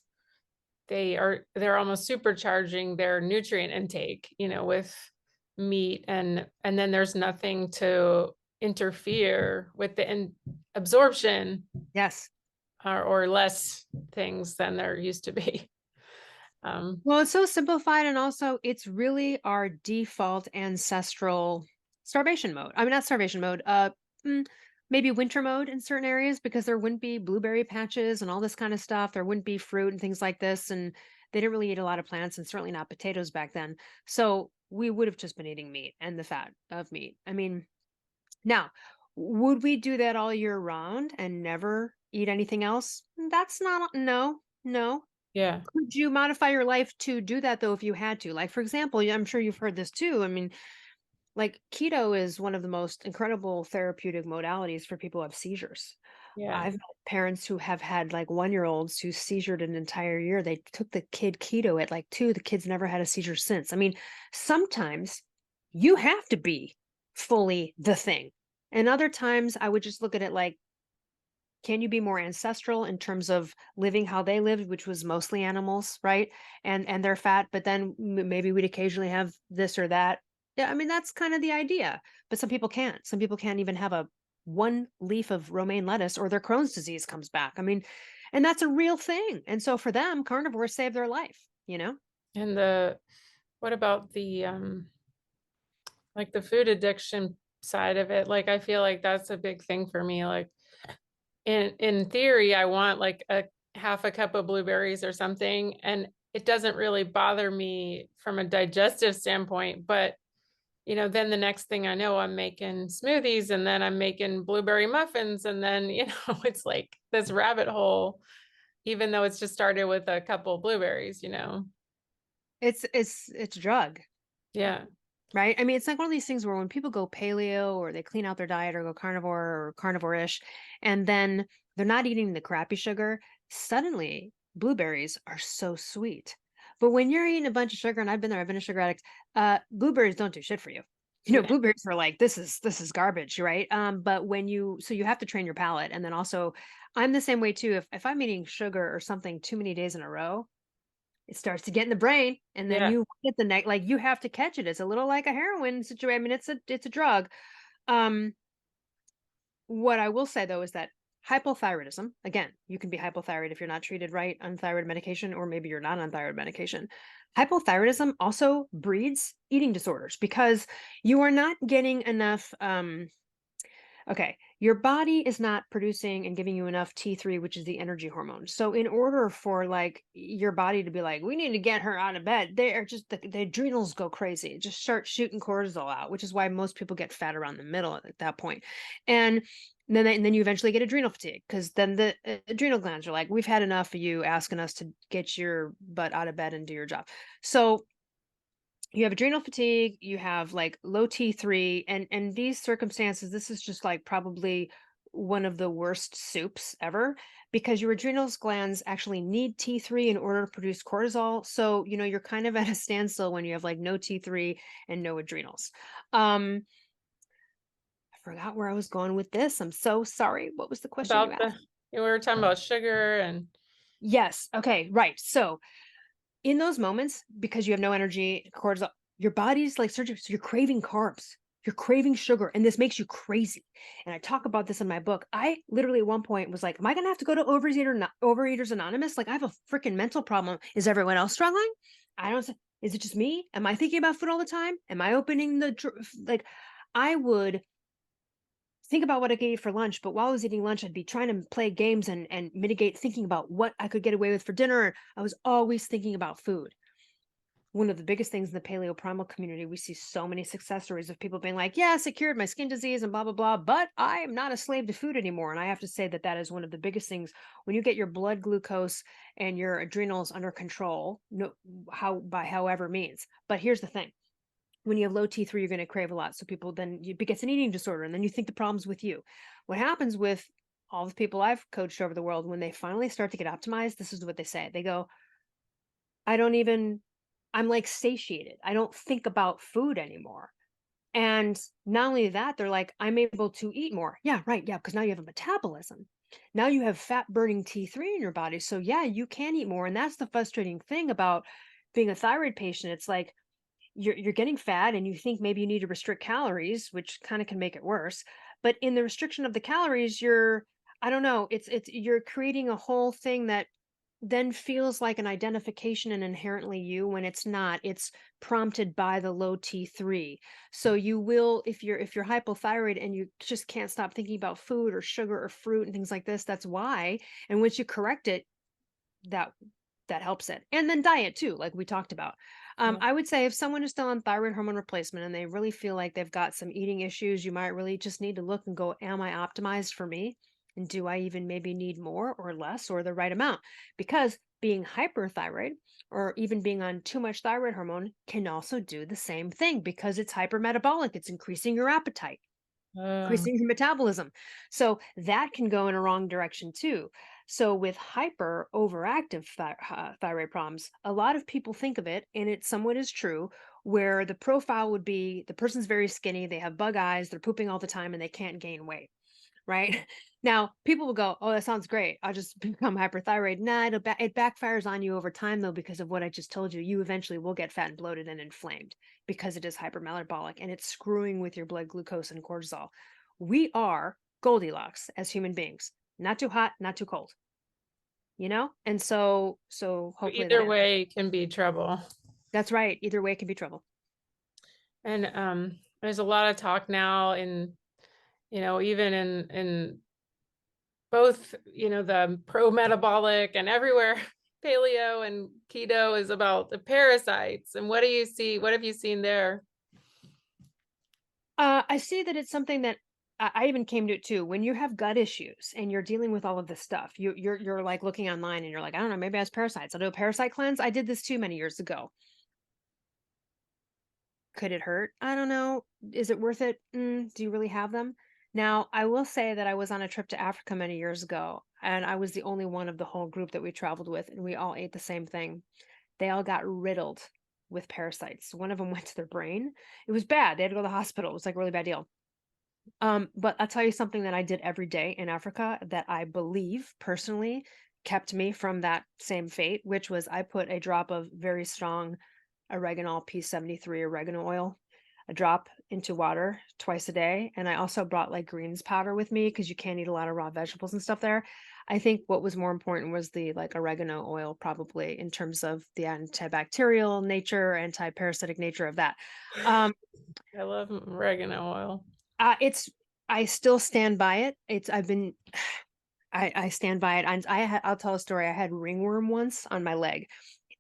Speaker 1: they're almost supercharging their nutrient intake, with meat, and then there's nothing to interfere with the absorption,
Speaker 2: Yes.
Speaker 1: or less things than there used to be.
Speaker 2: Well, it's so simplified, and also it's really our default ancestral starvation mode. I mean, not starvation mode, mm, maybe winter mode in certain areas because there wouldn't be blueberry patches and all this kind of stuff. There wouldn't be fruit and things like this. And they didn't really eat a lot of plants and certainly not potatoes back then. So we would have just been eating meat and the fat of meat. I mean, now, would we do that all year round and never eat anything else? That's not, no, no.
Speaker 1: Yeah.
Speaker 2: Could you modify your life to do that though if you had to? Like, for example, I'm sure you've heard this too. I mean, like keto is one of the most incredible therapeutic modalities for people who have seizures.
Speaker 1: Yeah.
Speaker 2: I've met parents who have had like 1-year-olds who seizured an entire year. They took the kid keto at like 2. The kid's never had a seizure since. I mean, sometimes you have to be fully the thing. And other times I would just look at it like, can you be more ancestral in terms of living how they lived, which was mostly animals, right? And they're fat, but then maybe we'd occasionally have this or that. Yeah, I mean that's kind of the idea. But some people can't. Some people can't even have a one leaf of romaine lettuce or their Crohn's disease comes back. I mean, and that's a real thing. And so for them, carnivores save their life, you know?
Speaker 1: And what about the like the food addiction side of it? Like I feel like that's a big thing for me. Like in theory, I want like a half a cup of blueberries or something, and it doesn't really bother me from a digestive standpoint, but then the next thing I know, I'm making smoothies, and then I'm making blueberry muffins, and then, it's like this rabbit hole, even though it's just started with a couple of blueberries.
Speaker 2: It's a drug.
Speaker 1: Yeah.
Speaker 2: Right? I mean, it's like one of these things where when people go paleo or they clean out their diet or go carnivore or carnivore-ish, and then they're not eating the crappy sugar, suddenly blueberries are so sweet. But when you're eating a bunch of sugar, and I've been there, I've been a sugar addict, blueberries don't do shit for you.
Speaker 1: Yeah.
Speaker 2: Blueberries are like, this is garbage, right? But so you have to train your palate. And then also I'm the same way too. If I'm eating sugar or something too many days in a row, it starts to get in the brain, and then
Speaker 1: Yeah.
Speaker 2: you get the neck, like you have to catch it. It's a little like a heroin situation. I mean, it's a drug. Um, what I will say though is that hypothyroidism, again, you can be hypothyroid if you're not treated right on thyroid medication, or maybe you're not on thyroid medication. Hypothyroidism also breeds eating disorders because you are not getting enough. Okay, your body is not producing and giving you enough T3, which is the energy hormone. So, in order for like your body to be like, we need to get her out of bed, they are just the adrenals go crazy, just start shooting cortisol out, which is why most people get fat around the middle at that point. And then you eventually get adrenal fatigue because then the adrenal glands are like, we've had enough of you asking us to get your butt out of bed and do your job. So you have adrenal fatigue, you have like low T3, and these circumstances, this is just like probably one of the worst soups ever because your adrenal glands actually need T3 in order to produce cortisol. So, you're kind of at a standstill when you have like no T3 and no adrenals. Um, I forgot where I was going with this. I'm so sorry. What was the question you
Speaker 1: About the
Speaker 2: asked?
Speaker 1: we were talking about sugar and
Speaker 2: Yes. Okay. Right. So, in those moments, because you have no energy, cortisol, your body's like searching, so you're craving carbs, you're craving sugar, and this makes you crazy. And I talk about this in my book. I literally at one point was like, "Am I gonna have to go to Overeaters Anonymous? Like, I have a freaking mental problem. Is everyone else struggling? I don't. Is it just me? Am I thinking about food all the time? Am I opening like?" I would think about what I could eat for lunch, but while I was eating lunch, I'd be trying to play games and mitigate thinking about what I could get away with for dinner. I was always thinking about food. One of the biggest things in the paleo primal community, we see so many success stories of people being like, yes, it cured my skin disease and blah, blah, blah, but I am not a slave to food anymore. And I have to say that that is one of the biggest things when you get your blood glucose and your adrenals under control, no, by however means. But here's the thing. When you have low T3, you're going to crave a lot. So people then it gets an eating disorder, and then you think the problem's with you. What happens with all the people I've coached over the world when they finally start to get optimized, this is what they say. They go, I don't even I'm like satiated. I don't think about food anymore. And not only that, they're like, I'm able to eat more. Yeah, right. Yeah, because now you have a metabolism. Now you have fat burning T3 in your body. So yeah, you can eat more. And that's the frustrating thing about being a thyroid patient. It's like you're getting fat and you think maybe you need to restrict calories, which kind of can make it worse. But in the restriction of the calories, I don't know, it's you're creating a whole thing that then feels like an identification and inherently you when it's not. It's prompted by the low T3. So you will, if you're hypothyroid and you just can't stop thinking about food or sugar or fruit and things like this, that's why. And once you correct it, that that helps it. And then diet too, like we talked about.
Speaker 1: yeah.
Speaker 2: I would say if someone is still on thyroid hormone replacement and they really feel like they've got some eating issues, you might really just need to look and go, am I optimized for me? And do I even maybe need more or less or the right amount? Because being hyperthyroid or even being on too much thyroid hormone can also do the same thing because it's hypermetabolic. It's increasing your appetite,
Speaker 1: Uh,
Speaker 2: increasing your metabolism. So that can go in a wrong direction too. So with hyper overactive thyroid problems, a lot of people think of it, and it somewhat is true, where the profile would be the person's very skinny, they have bug eyes, they're pooping all the time, and they can't gain weight. Right now, people will go, "Oh, that sounds great. I'll just become hyperthyroid." Nah, it backfires on you over time, though, because of what I just told you. You eventually will get fat and bloated and inflamed because it is hypermetabolic and it's screwing with your blood glucose and cortisol. We are Goldilocks as human beings, not too hot, not too cold, And so hopefully that
Speaker 1: either
Speaker 2: answers.
Speaker 1: way can be trouble.
Speaker 2: That's right. Either way, it can be trouble.
Speaker 1: And there's a lot of talk now even in both, the pro metabolic and everywhere paleo and keto is about the parasites. And what do you see? What have you seen there?
Speaker 2: I see that it's something that I even came to it too. When you have gut issues and you're dealing with all of this stuff, you're like looking online and you're like, I don't know, maybe I have parasites. I'll do a parasite cleanse. I did this too many years ago. Could it hurt? I don't know. Is it worth it? Do you really have them? Now, I will say that I was on a trip to Africa many years ago, and I was the only one of the whole group that we traveled with, and we all ate the same thing. They all got riddled with parasites. One of them went to their brain. It was bad. They had to go to the hospital. It was like a really bad deal. But I'll tell you something that I did every day in Africa that I believe personally kept me from that same fate, which was I put a drop of very strong oregano P73 oregano oil a drop into water twice a day. And I also brought like greens powder with me because you can't eat a lot of raw vegetables and stuff there. I think what was more important was the like oregano oil, probably in terms of the antibacterial nature, anti-parasitic nature of that. Um,
Speaker 1: I love oregano oil.
Speaker 2: it's I still stand by it. It's I've been I stand by it. I'll tell a story. I had ringworm once on my leg,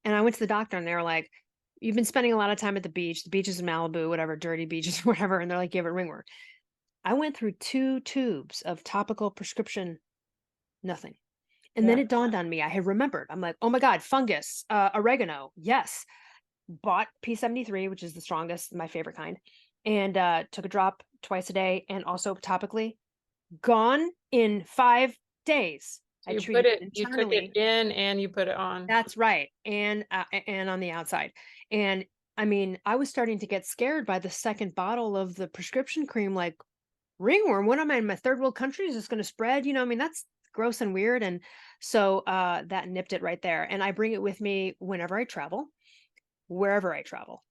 Speaker 2: and I went to the doctor, and they were like, "You've been spending a lot of time at the beach. The beaches in Malibu, whatever, dirty beaches, whatever." And they're like, "You have a ringworm." I went through 2 tubes of topical prescription, nothing. And then
Speaker 1: Yeah.
Speaker 2: it dawned on me. I had remembered. I'm like, "Oh my god, fungus, oregano, yes." Bought P73, which is the strongest, my favorite kind, and took a drop twice a day, and also topically. Gone in 5 days.
Speaker 1: So
Speaker 2: I
Speaker 1: you
Speaker 2: treated it
Speaker 1: you took it
Speaker 2: internally.
Speaker 1: in and you put it on.
Speaker 2: That's right, and on the outside. And, I mean, I was starting to get scared by the 2nd bottle of the prescription cream, like, "Ringworm? What am I in my 3rd world country? Is this gonna spread?" I mean, that's gross and weird, and so, that nipped it right there, and I bring it with me whenever I travel, wherever I travel,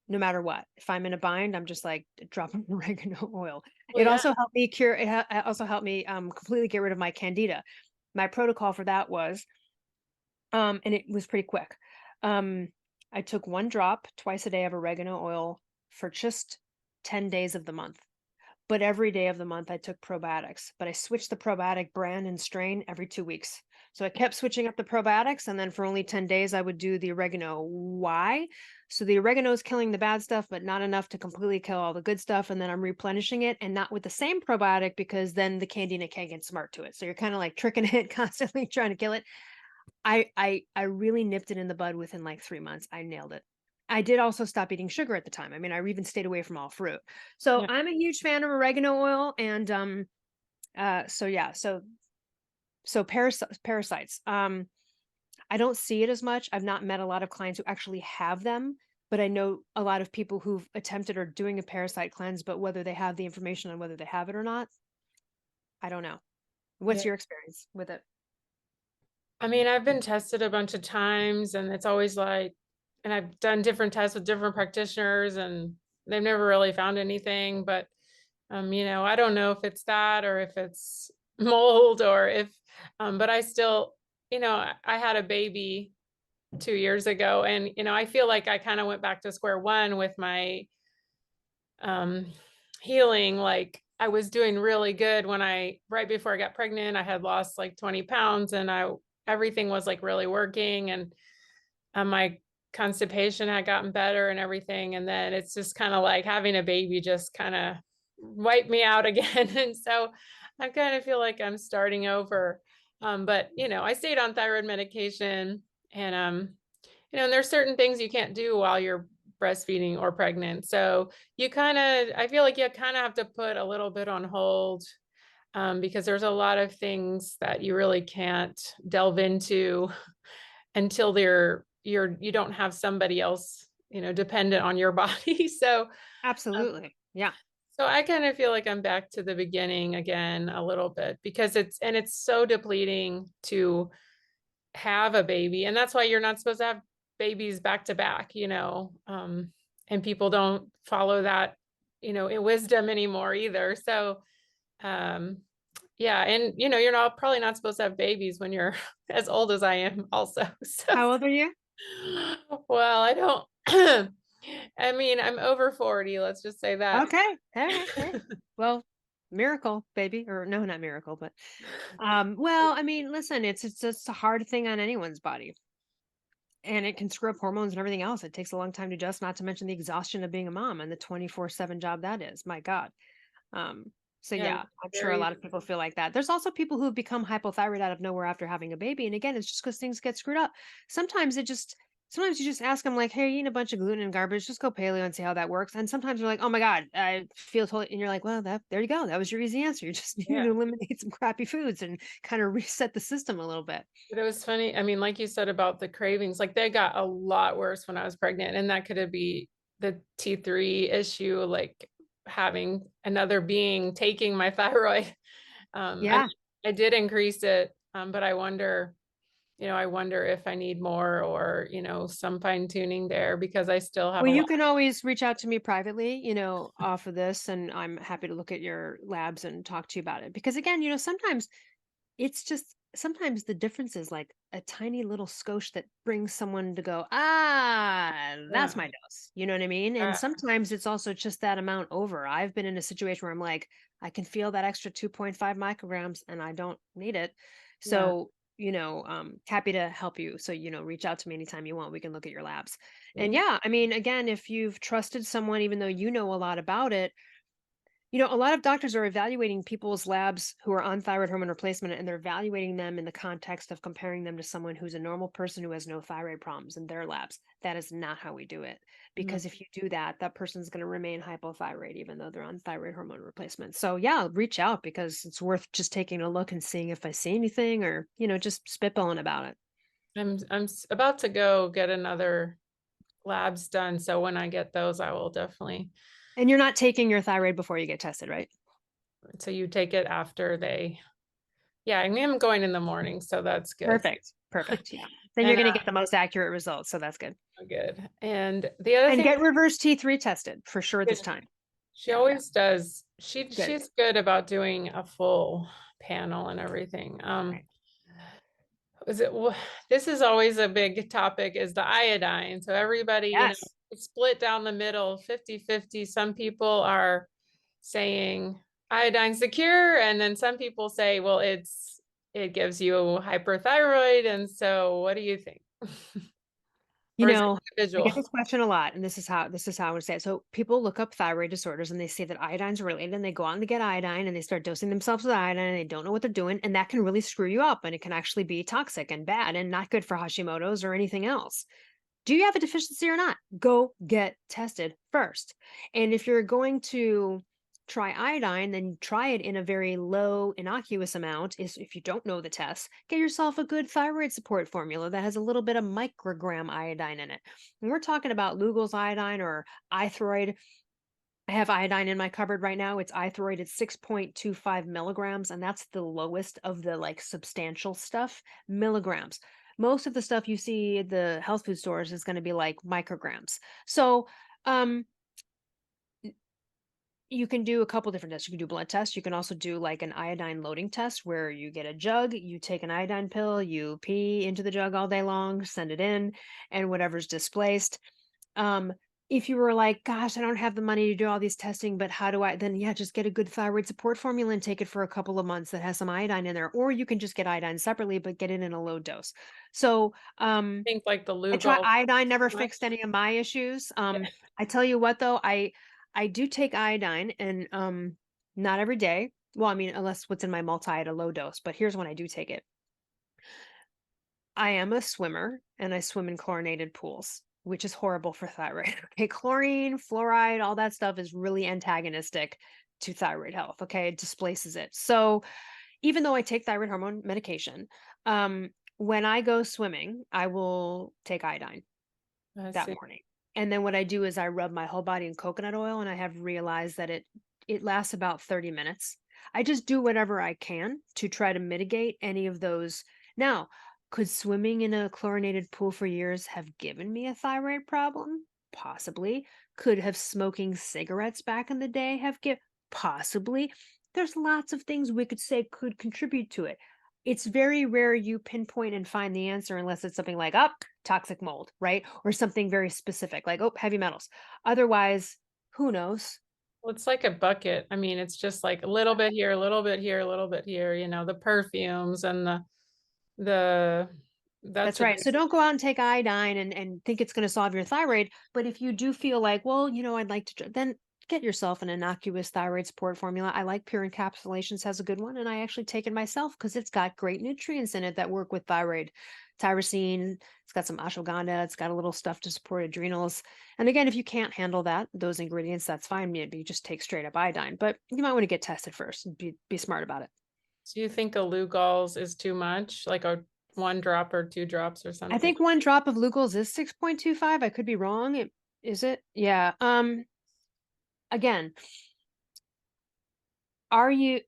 Speaker 2: no matter what. If I'm in a bind, I'm just like, drop of oregano oil.
Speaker 1: Well, yeah.
Speaker 2: It also helped me, completely get rid of my candida. My protocol for that was, and it was pretty quick. Um, I took 1 drop twice a day of oregano oil for just 10 days of the month. But every day of the month, I took probiotics, but I switched the probiotic brand and strain every 2 weeks. So I kept switching up the probiotics, and then for only 10 days, I would do the oregano. Why? So the oregano is killing the bad stuff, but not enough to completely kill all the good stuff. And then I'm replenishing it and not with the same probiotic because then the candida can't get smart to it. So you're kind of like tricking it, constantly trying to kill it. I really nipped it in the bud within like 3 months. I nailed it. I did also stop eating sugar at the time. I mean, I even stayed away from all fruit. So
Speaker 1: Yeah.
Speaker 2: I'm a huge fan of oregano oil and so yeah, so parasites. I don't see it as much. I've not met a lot of clients who actually have them, but I know a lot of people who've attempted or doing a parasite cleanse, but whether they have the information on whether they have it or not, I don't know.
Speaker 1: Yeah.
Speaker 2: What's your experience with it?
Speaker 1: I mean, I've been tested a bunch of times and it's always like, and I've done different tests with different practitioners and they've never really found anything. But, I don't know if it's that or if it's mold or if, but I still, I had a baby 2 years ago and, I feel like I kind of went back to square one with my um, healing. Like I was doing really good when right before I got pregnant, I had lost like 20 pounds and everything was like really working and my constipation had gotten better and everything. And then it's just kind of like having a baby just kind of wiped me out again. And so I kind of feel like I'm starting over. But I stayed on thyroid medication and and there's certain things you can't do while you're breastfeeding or pregnant. So I feel like you kind of have to put a little bit on hold because there's a lot of things that you really can't delve into until you don't have somebody else, dependent on your body. Um,
Speaker 2: Absolutely. Yeah.
Speaker 1: so I kind of feel like I'm back to the beginning again a little bit because it's so depleting to have a baby. And that's why you're not supposed to have babies back to back, and people don't follow that, in wisdom anymore either. So, um, yeah. And, you're probably not supposed to have babies when you're as old as I am also. So,
Speaker 2: How old are you?
Speaker 1: well, I don't, I mean, I'm over 40. Let's just say that.
Speaker 2: Okay. Alright, alright. Well, miracle, baby, or no, not miracle, but, well, I mean, listen, it's just a hard thing on anyone's body, and it can screw up hormones and everything else. It takes a long time to adjust, not to mention the exhaustion of being a mom and the 24/7 job that is, my god. So
Speaker 1: Yeah.
Speaker 2: yeah, I'm sure a
Speaker 1: Very,
Speaker 2: lot of people feel like that. There's also people who become hypothyroid out of nowhere after having a baby, and again, it's just because things get screwed up. Sometimes it just sometimes you just ask them like, "Hey, you're eating a bunch of gluten and garbage. Just go paleo and see how that works." And sometimes they're like, "Oh my god, I feel totally," and you're like, "Well, that there you go. That was your easy answer. You just need
Speaker 1: yeah.
Speaker 2: to eliminate some crappy foods and kind of reset the system a little bit."
Speaker 1: But it was funny. I mean, like you said about the cravings, like they got a lot worse when I was pregnant, and that could be the T3 issue, like having another being taking my thyroid. I mean,
Speaker 2: Yeah.
Speaker 1: I did increase it, but I wonder. I wonder if I need more or, some fine tuning there because I still have
Speaker 2: Well,
Speaker 1: a lot.
Speaker 2: you can always reach out to me privately, off of this, and I'm happy to look at your labs and talk to you about it. Because again, sometimes the difference is like a tiny little skosh that brings someone to go, ah,
Speaker 1: Yeah.
Speaker 2: that's my dose. You know what I mean? And sometimes it's also just that amount over. I've been in a situation where I'm like, I can feel that extra 2.5 micrograms and I don't need it.
Speaker 1: Yeah.
Speaker 2: So, happy to help you. So, reach out to me anytime you want. We can look at your labs. And
Speaker 1: Thank
Speaker 2: yeah, I mean, again, if you've trusted someone, even though you know a lot about it, a lot of doctors are evaluating people's labs who are on thyroid hormone replacement, and they're evaluating them in the context of comparing them to someone who's a normal person who has no thyroid problems in their labs. That is not how we do it.
Speaker 1: you.
Speaker 2: Because if you do that, that person's going to remain hypothyroid even though they're on thyroid hormone replacement. So yeah, reach out because it's worth just taking a look and seeing if I see anything or, just spitballing about it.
Speaker 1: About to go get another labs done. So when I get those, I will definitely.
Speaker 2: And you're not taking your thyroid before you get tested, right?
Speaker 1: So you take it after they. Yeah, I mean, I'm going in the morning, so that's good.
Speaker 2: Perfect. Perfect. Yeah. Then you're
Speaker 1: And
Speaker 2: going to get the most accurate results. So that's good.
Speaker 1: good. And the other
Speaker 2: And
Speaker 1: thing
Speaker 2: get reverse T3 tested for sure this time.
Speaker 1: she
Speaker 2: Yeah,
Speaker 1: always does.
Speaker 2: good.
Speaker 1: She's good about doing a full panel and everything.
Speaker 2: Right.
Speaker 1: Is it this is always a big topic is the iodine. So everybody,
Speaker 2: Yes.
Speaker 1: it's split down the middle, 50-50. Some people are saying iodine's the cure, and then some people say, well, it gives you hyperthyroid. And so what do you think?
Speaker 2: You
Speaker 1: Or is
Speaker 2: know,
Speaker 1: it
Speaker 2: I
Speaker 1: individual?
Speaker 2: get this question a lot, and this is how I would say it. So people look up thyroid disorders and they say that iodine's related, and they go out and they get iodine and they start dosing themselves with iodine and they don't know what they're doing, and that can really screw you up and it can actually be toxic and bad and not good for Hashimoto's or anything else. Do you have a deficiency or not? Go get tested first. And if you're going to try iodine, then try it in a very low innocuous amount. Is if you don't know the test, get yourself a good thyroid support formula that has a little bit of microgram iodine in it. When we're talking about Lugol's iodine or iThyroid, I have iodine in my cupboard right now. It's iThyroid. It's 6.25 milligrams, and that's the lowest of the like substantial stuff, milligrams. Most of the stuff you see at the health food stores is going to be like micrograms. So, um, you can do a couple different tests. You can do blood tests. You can also do like an iodine loading test where you get a jug, you take an iodine pill, you pee into the jug all day long, send it in, and whatever's displaced. Um, if you were like, gosh, I don't have the money to do all these testing, but how do I? Then yeah, just get a good thyroid support formula and take it for a couple of months that has some iodine in there. Or you can just get iodine separately, but get it in a low dose. So
Speaker 1: I think like the
Speaker 2: I try
Speaker 1: Lugol
Speaker 2: iodine, never
Speaker 1: much.
Speaker 2: fixed any of my issues.
Speaker 1: Yeah.
Speaker 2: I tell you what though, I do take iodine and not every day. Well, I mean, unless what's in my multi at a low dose, but here's when I do take it. I am a swimmer and I swim in chlorinated pools, which is horrible for thyroid. Okay, chlorine, fluoride, all that stuff is really antagonistic to thyroid health. Okay, it displaces it. So even though I take thyroid hormone medication, when I go swimming, I will take iodine
Speaker 1: I
Speaker 2: that
Speaker 1: see.
Speaker 2: morning. And then what I do is I rub my whole body in coconut oil, and I have realized that it lasts about 30 minutes. I just do whatever I can to try to mitigate any of those. Now, could swimming in a chlorinated pool for years have given me a thyroid problem? Possibly. Could have smoking cigarettes back in the day have given? Possibly. There's lots of things we could say could contribute to it. It's very rare you pinpoint and find the answer unless it's something like, up toxic mold, right? Or something very specific, like, oh, heavy metals. Otherwise, who knows?
Speaker 1: Well, it's like a bucket. I mean, it's just like a little bit here, a little bit here, a little bit here, the perfumes and the that's
Speaker 2: That's
Speaker 1: a
Speaker 2: right.
Speaker 1: big
Speaker 2: So don't go out and take iodine and think it's going to solve your thyroid. But if you do feel like, well, I'd like to, then get yourself an innocuous thyroid support formula. I like Pure Encapsulations has a good one, and I actually take it myself because it's got great nutrients in it that work with thyroid. Tyrosine, it's got some ashwagandha, it's got a little stuff to support adrenals. And again, if you can't handle those ingredients, that's fine. Maybe you just take straight up iodine, but you might want to get tested first and be smart about it.
Speaker 1: Do you think a Lugol's is too much? Like a 1 drop or 2 drops or
Speaker 2: I
Speaker 1: something?
Speaker 2: think one drop of Lugol's is 6.25. I could be wrong. Is it? Yeah. Again, are you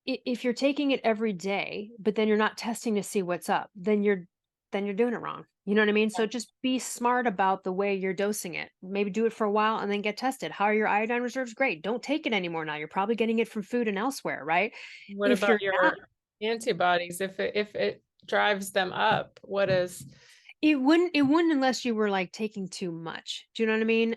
Speaker 2: if you're taking it every day, but then you're not testing to see what's up, then you're then you're doing it wrong. You know what I mean? So just be smart about the way you're dosing it. Maybe do it for a while and then get tested. How are your iodine reserves? Great. Don't take it anymore now. You're probably getting it from food and elsewhere, right?
Speaker 1: What
Speaker 2: If
Speaker 1: about
Speaker 2: you're not,
Speaker 1: your antibodies? If it drives them up, what is?
Speaker 2: it wouldn't unless you were like taking too much. Do you know what I mean?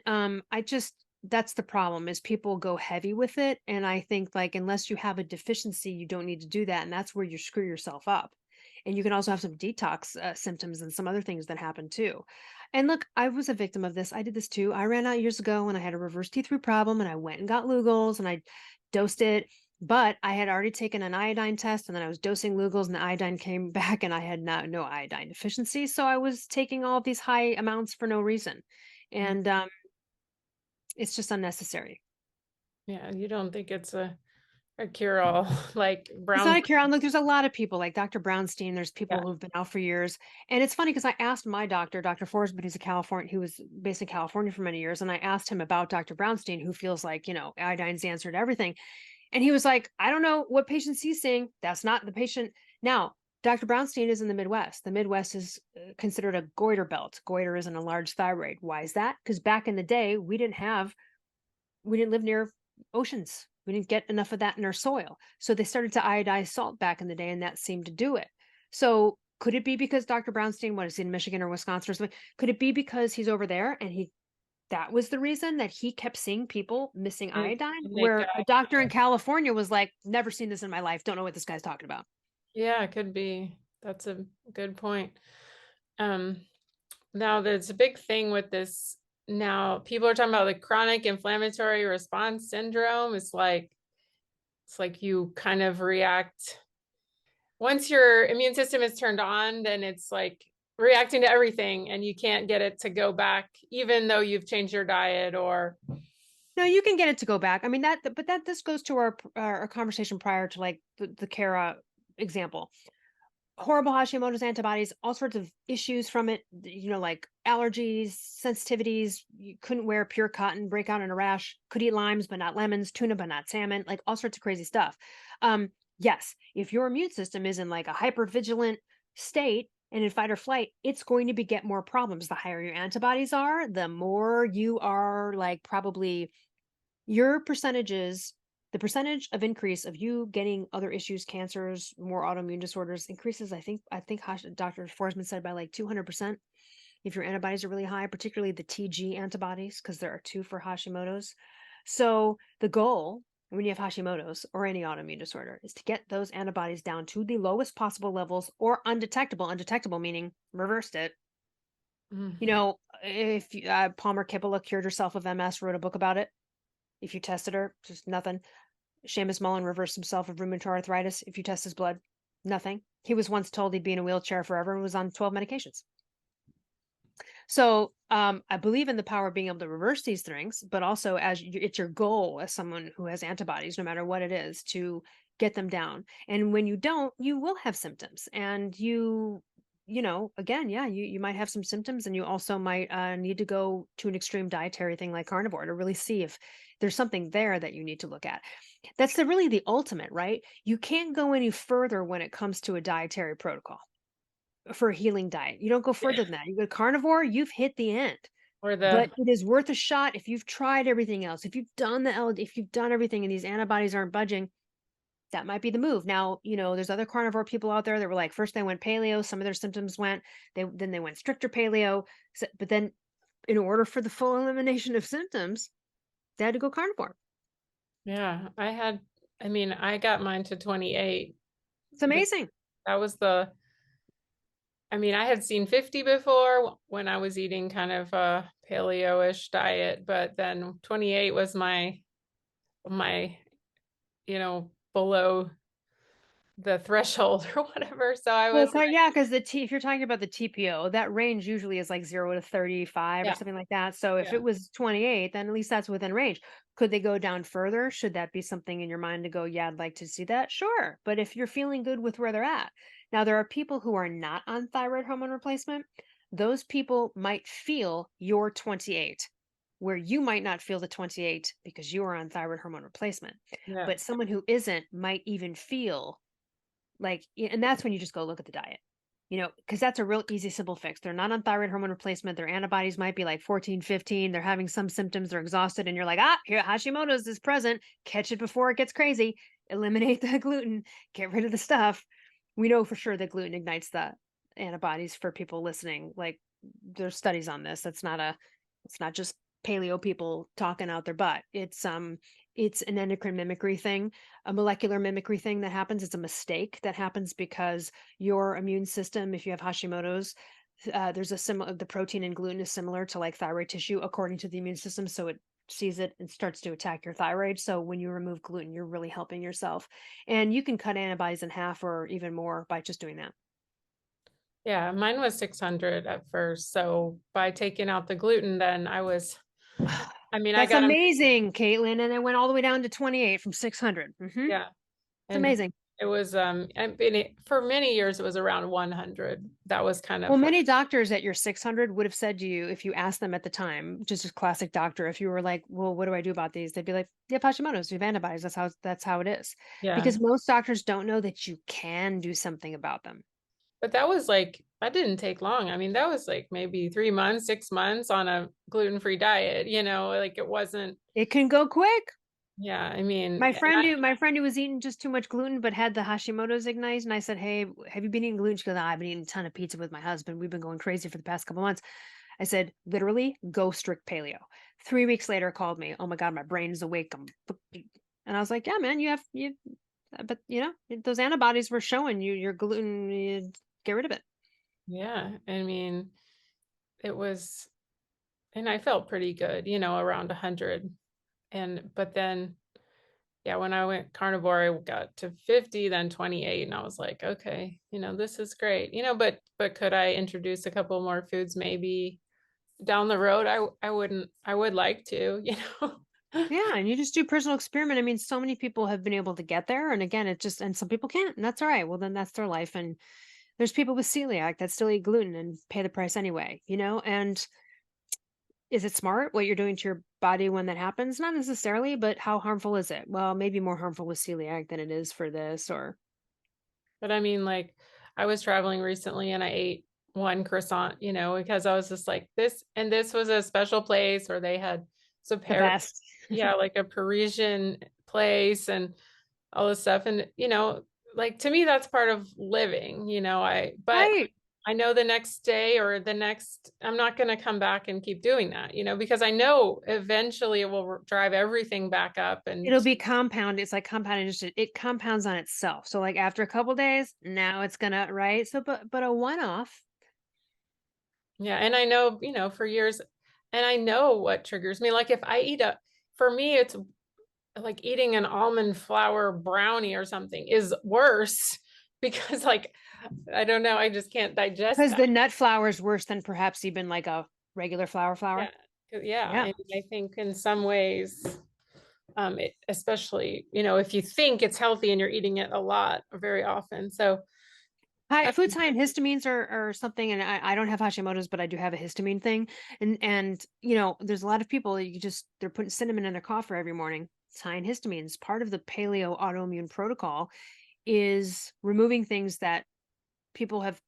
Speaker 2: I just that's the problem is people go heavy with it. And I think like unless you have a deficiency, you don't need to do that. And that's where you screw yourself up. And you can also have some detox symptoms and some other things that happen too. And look, I was a victim of this. I did this too. I ran out years ago when I had a reverse T3 problem and I went and got Lugol's and I dosed it. But I had already taken an iodine test and then I was dosing Lugol's and the iodine came back and I had no iodine deficiency. So I was taking all of these high amounts for no reason. And it's just unnecessary.
Speaker 1: Yeah, you don't think it's a cure-all like
Speaker 2: It's
Speaker 1: brown?
Speaker 2: not a cure. And look, there's a lot of people like Dr. Brownstein. There's
Speaker 1: Yeah.
Speaker 2: people who've been out for years. And it's funny because I asked my doctor, Dr. Forsman, who's a California, who was based in California for many years. And I asked him about Dr. Brownstein, who feels like, iodine's the answer to everything. And he was like, I don't know what patients he's seeing. That's not the patient. Now, Dr. Brownstein is in the Midwest. The Midwest is considered a goiter belt. Goiter isn't a large thyroid. Why is that? Because back in the day, we didn't live near oceans. We didn't get enough of that in our soil. So they started to iodize salt back in the day, and that seemed to do it. So could it be because Dr. Brownstein, what is he in Michigan or Wisconsin or something? Could it be because he's over there and that was the reason that he kept seeing people missing iodine,
Speaker 1: And they got,
Speaker 2: where a doctor in California was like, never seen this in my life. Don't know what this guy's talking about.
Speaker 1: yeah, it could be. That's a good point. Um, Now there's a big thing with this. Now people are talking about the chronic inflammatory response syndrome. It's like you kind of react once your immune system is turned on, then it's like reacting to everything and you can't get it to go back, even though you've changed your diet or
Speaker 2: No, you can get it to go back. I mean but this goes to our conversation prior to like the Kara example. Horrible Hashimoto's antibodies, all sorts of issues from it, like allergies, sensitivities. You couldn't wear pure cotton, break out in a rash, could eat limes, but not lemons, tuna, but not salmon, like all sorts of crazy stuff. Yes, if your immune system is in like a hypervigilant state and in fight or flight, it's going to get more problems. The higher your antibodies are, the more you are like probably your percentages, the percentage of increase of you getting other issues, cancers, more autoimmune disorders increases. I think Dr. Forsman said by like 200% if your antibodies are really high, particularly the TG antibodies, because there are two for Hashimoto's. So the goal when you have Hashimoto's or any autoimmune disorder is to get those antibodies down to the lowest possible levels or undetectable. Undetectable meaning reversed it.
Speaker 1: mm,
Speaker 2: If Palmer Kippola cured herself of MS, wrote a book about it. If you tested her, just nothing. Seamus Mullen reversed himself of rheumatoid arthritis. If you test his blood, nothing. He was once told he'd be in a wheelchair forever and was on 12 medications. So I believe in the power of being able to reverse these things, but also it's your goal as someone who has antibodies, no matter what it is, to get them down. And when you don't, you will have symptoms, and again, yeah, you might have some symptoms, and you also might need to go to an extreme dietary thing like carnivore to really see if there's something there that you need to look at. That's really the ultimate, right? You can't go any further when it comes to a dietary protocol for a healing diet. You don't go further than that. You go carnivore, you've hit the end.
Speaker 1: or
Speaker 2: But
Speaker 1: the
Speaker 2: it is worth a shot if you've tried everything else. If you've done if you've done everything and these antibodies aren't budging, that might be the move. Now, there's other carnivore people out there that were like, first they went paleo, some of their symptoms then they went stricter paleo. But then in order for the full elimination of symptoms, they had to go carnivore.
Speaker 1: yeah, I got mine to 28.
Speaker 2: It's amazing.
Speaker 1: That was I had seen 50 before when I was eating kind of a paleo-ish diet, but then 28 was my below the threshold or whatever. So I
Speaker 2: Well,
Speaker 1: was like,
Speaker 2: yeah, because if you're talking about the TPO, that range usually is like 0 to 35 or
Speaker 1: yeah,
Speaker 2: something like that. So if
Speaker 1: yeah.
Speaker 2: it was 28, then at least that's within range. Could they go down further? Should that be something in your mind to go, yeah, I'd like to see that? Sure. But if you're feeling good with where they're at. Now, there are people who are not on thyroid hormone replacement. Those people might feel your 28, where you might not feel the 28 because you are on thyroid hormone replacement.
Speaker 1: Yeah.
Speaker 2: But someone who isn't might even feel and that's when you just go look at the diet. because that's a real easy, simple fix. They're not on thyroid hormone replacement. Their antibodies might be like 14, 15. They're having some symptoms. They're exhausted. And you're like, here, Hashimoto's is present. Catch it before it gets crazy. Eliminate the gluten. Get rid of the stuff. We know for sure that gluten ignites the antibodies for people listening. Like there's studies on this. It's not just paleo people talking out their butt. It's an endocrine mimicry thing, a molecular mimicry thing that happens. It's a mistake that happens because your immune system, if you have Hashimoto's, there's a similar, the protein in gluten is similar to like thyroid tissue according to the immune system. So it sees it and starts to attack your thyroid. So when you remove gluten, you're really helping yourself. And you can cut antibodies in half or even more by just doing that.
Speaker 1: Yeah, mine was 600 at first. So by taking out the gluten, then I mean, I
Speaker 2: That's
Speaker 1: got them.
Speaker 2: amazing, Caitlin. And it went all the way down to 28 from 600.
Speaker 1: Yeah.
Speaker 2: It's
Speaker 1: And
Speaker 2: amazing.
Speaker 1: it was, I mean, for many years, it was around 100. That was kind
Speaker 2: Well,
Speaker 1: of what,
Speaker 2: many doctors at your 600 would have said to you, if you asked them at the time, just a classic doctor, if you were like, well, what do I do about these? They'd be like, you have Hashimoto's, you have antibodies. That's how it is.
Speaker 1: yeah.
Speaker 2: Because most doctors don't know that you can do something about them.
Speaker 1: But that was like, that didn't take long. I mean, that was like maybe 3 months, 6 months on a gluten-free diet, like it wasn't,
Speaker 2: It can go quick.
Speaker 1: yeah, I mean,
Speaker 2: My friend who was eating just too much gluten but had the Hashimoto's ignite, and I said, "Hey, have you been eating gluten?" She goes, "I've been eating a ton of pizza with my husband. We've been going crazy for the past couple months." I said, "Literally, go strict paleo." 3 weeks later, called me. Oh my god, my brain is awake. And I was like, "Yeah, man, but those antibodies were showing you your gluten. Get rid of it."
Speaker 1: yeah, I mean, it was, and I felt pretty good, around 100. But then, yeah, when I went carnivore, I got to 50, then 28, and I was like, okay, this is great, but could I introduce a couple more foods maybe down the road? I would like to.
Speaker 2: Yeah, and you just do personal experiment. I mean, so many people have been able to get there, and again, and some people can't, and that's all right. Well, then that's their life, and there's people with celiac that still eat gluten and pay the price anyway. And is it smart what you're doing to your body when that happens? Not necessarily, but how harmful is it? Well, maybe more harmful with celiac than it is for this or
Speaker 1: But I mean, like, I was traveling recently and I ate one croissant, because I was just like this, and this was a special place where they had some
Speaker 2: the best.
Speaker 1: yeah, like a Parisian place and all this stuff. And, like to me, that's part of living, but
Speaker 2: Right.
Speaker 1: I know the next day or the next, I'm not going to come back and keep doing that, because I know eventually it will drive everything back up. And
Speaker 2: It'll be compound. It's like compounded. It compounds on itself. So like after a couple days, now it's gonna right. So but a one off.
Speaker 1: yeah, and I know, for years, and I know what triggers me. Like if I eat for me, it's like eating an almond flour brownie or something is worse because like, I don't know, I just can't digest
Speaker 2: Because
Speaker 1: that.
Speaker 2: the nut flour is worse than perhaps even like a regular
Speaker 1: Yeah.
Speaker 2: flour.
Speaker 1: Yeah.
Speaker 2: Yeah.
Speaker 1: And I think in some ways, especially, if you think it's healthy and you're eating it a lot or very often. So,
Speaker 2: High
Speaker 1: uh,
Speaker 2: foods high in histamines are something, and I don't have Hashimoto's, but I do have a histamine thing. And there's a lot of people they're putting cinnamon in their coffee every morning. It's high in histamines. Part of the paleo autoimmune protocol is removing things that people have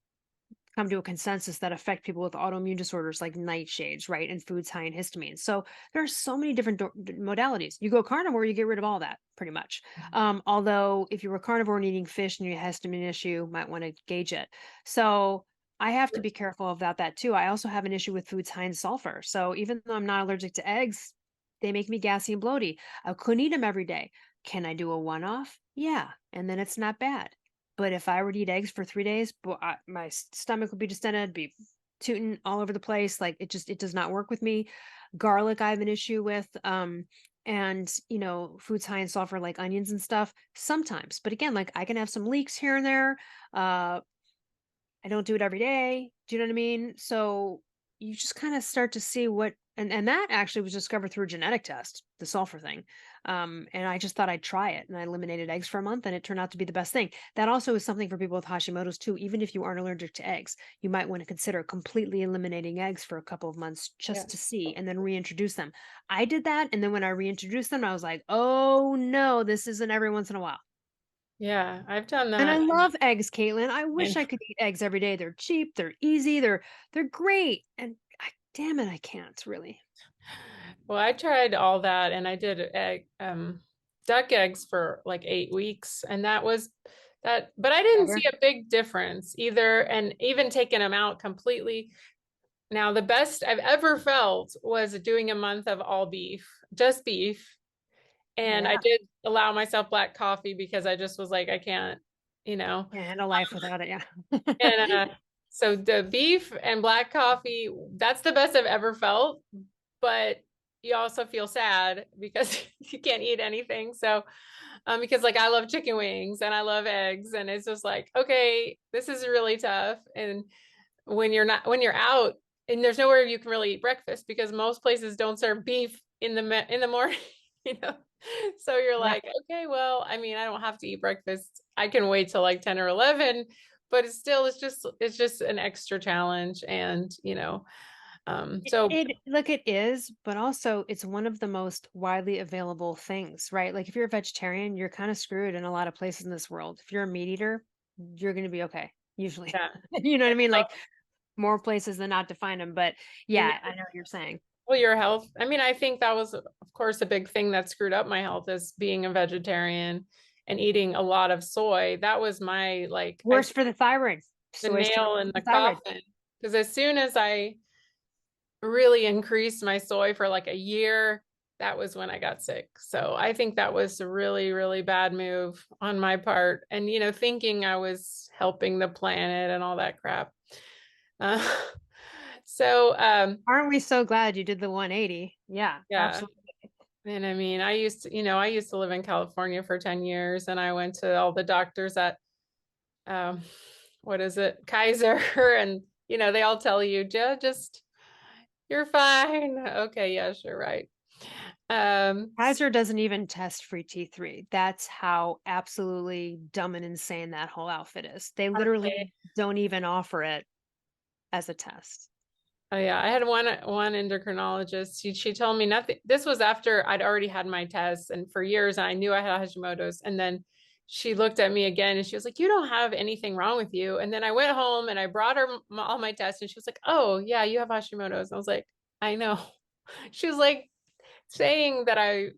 Speaker 2: come to a consensus that affect people with autoimmune disorders like nightshades, right? And foods high in histamine. So there are so many different modalities. You go carnivore, you get rid of all that pretty much. Although if you were carnivore and eating fish and you have histamine issue, might want to gauge it. So I have to be careful about that too. I also have an issue with foods high in sulfur. So even though I'm not allergic to eggs, they make me gassy and bloaty. I couldn't eat them every day. Can I do a one off? Yeah. And then it's not bad. But if I were to eat eggs for 3 days, my stomach would be distended, be tooting all over the place. Like it does not work with me. Garlic, I have an issue with. And foods high in sulfur like onions and stuff sometimes. But again, like I can have some leaks here and there. Uh, I don't do it every day. Do you know what I mean? So you just kind of start to see and that actually was discovered through a genetic test, the sulfur thing. And I just thought I'd try it, and I eliminated eggs for a month, and it turned out to be the best thing. That also is something for people with Hashimoto's too. Even if you aren't allergic to eggs, you might want to consider completely eliminating eggs for a couple of months just to
Speaker 1: yes.
Speaker 2: see, and then reintroduce them. I did that, and then when I reintroduced them, I was like, oh no, this isn't every once in a while.
Speaker 1: Yeah, I've done
Speaker 2: And I
Speaker 1: that.
Speaker 2: love eggs, Caitlin. I
Speaker 1: And
Speaker 2: wish I could eat eggs every day. They're cheap, they're easy, they're great. And damn it, I can't really.
Speaker 1: well, I tried all that and I did duck eggs for like 8 weeks. And that was that, but I didn't see
Speaker 2: Better.
Speaker 1: a big difference either. And even taking them out completely. Now, the best I've ever felt was doing a month of all beef, just beef. And I
Speaker 2: Yeah.
Speaker 1: did allow myself black coffee because I just was like, I can't, you know.
Speaker 2: Can't handle life without it. Yeah.
Speaker 1: And so the beef and black coffee, that's the best I've ever felt. But you also feel sad because you can't eat anything. So, because like I love chicken wings and I love eggs, and it's just like, okay, this is really tough. And when you're out and there's nowhere you can really eat breakfast because most places don't serve beef in the morning, you know. So you're
Speaker 2: Yeah.
Speaker 1: like, okay, well, I mean, I don't have to eat breakfast. I can wait till like 10 or 11, but it's just an extra challenge. And, so
Speaker 2: Look, it is, but also it's one of the most widely available things, right? Like if you're a vegetarian, you're kind of screwed in a lot of places in this world. If you're a meat eater, you're going to be okay, usually.
Speaker 1: yeah.
Speaker 2: You know what I mean? Like more places than not to find them. But
Speaker 1: And
Speaker 2: yeah, I know what you're saying.
Speaker 1: well, your health. I mean, I think that was, of course, a big thing that screwed up my health is being a vegetarian and eating a lot of soy. That was my, like, I
Speaker 2: Worse
Speaker 1: think
Speaker 2: for the thyroid.
Speaker 1: the
Speaker 2: Soy's
Speaker 1: nail
Speaker 2: terrible
Speaker 1: in
Speaker 2: for
Speaker 1: the
Speaker 2: the thyroid.
Speaker 1: coffin. Because as soon as I really increased my soy for like a year, that was when I got sick. So I think that was a really, really bad move on my part. And, thinking I was helping the planet and all that crap. Uh, so,
Speaker 2: Aren't we so glad you did the 180? Yeah,
Speaker 1: yeah.
Speaker 2: absolutely.
Speaker 1: And I mean, I used to live in California for 10 years and I went to all the doctors at, um, what is it, Kaiser, and, they all tell you, just, you're fine. Okay, yes, you're right.
Speaker 2: Kaiser doesn't even test free T3. That's how absolutely dumb and insane that whole outfit is. They literally don't even offer it as a test.
Speaker 1: Oh yeah, I had one endocrinologist. She told me nothing. This was after I'd already had my tests, and for years I knew I had Hashimoto's. And then she looked at me again, and she was like, "You don't have anything wrong with you." And then I went home and I brought her all my tests, and she was like, "Oh yeah, you have Hashimoto's." And I was like, "I know." She was like saying that I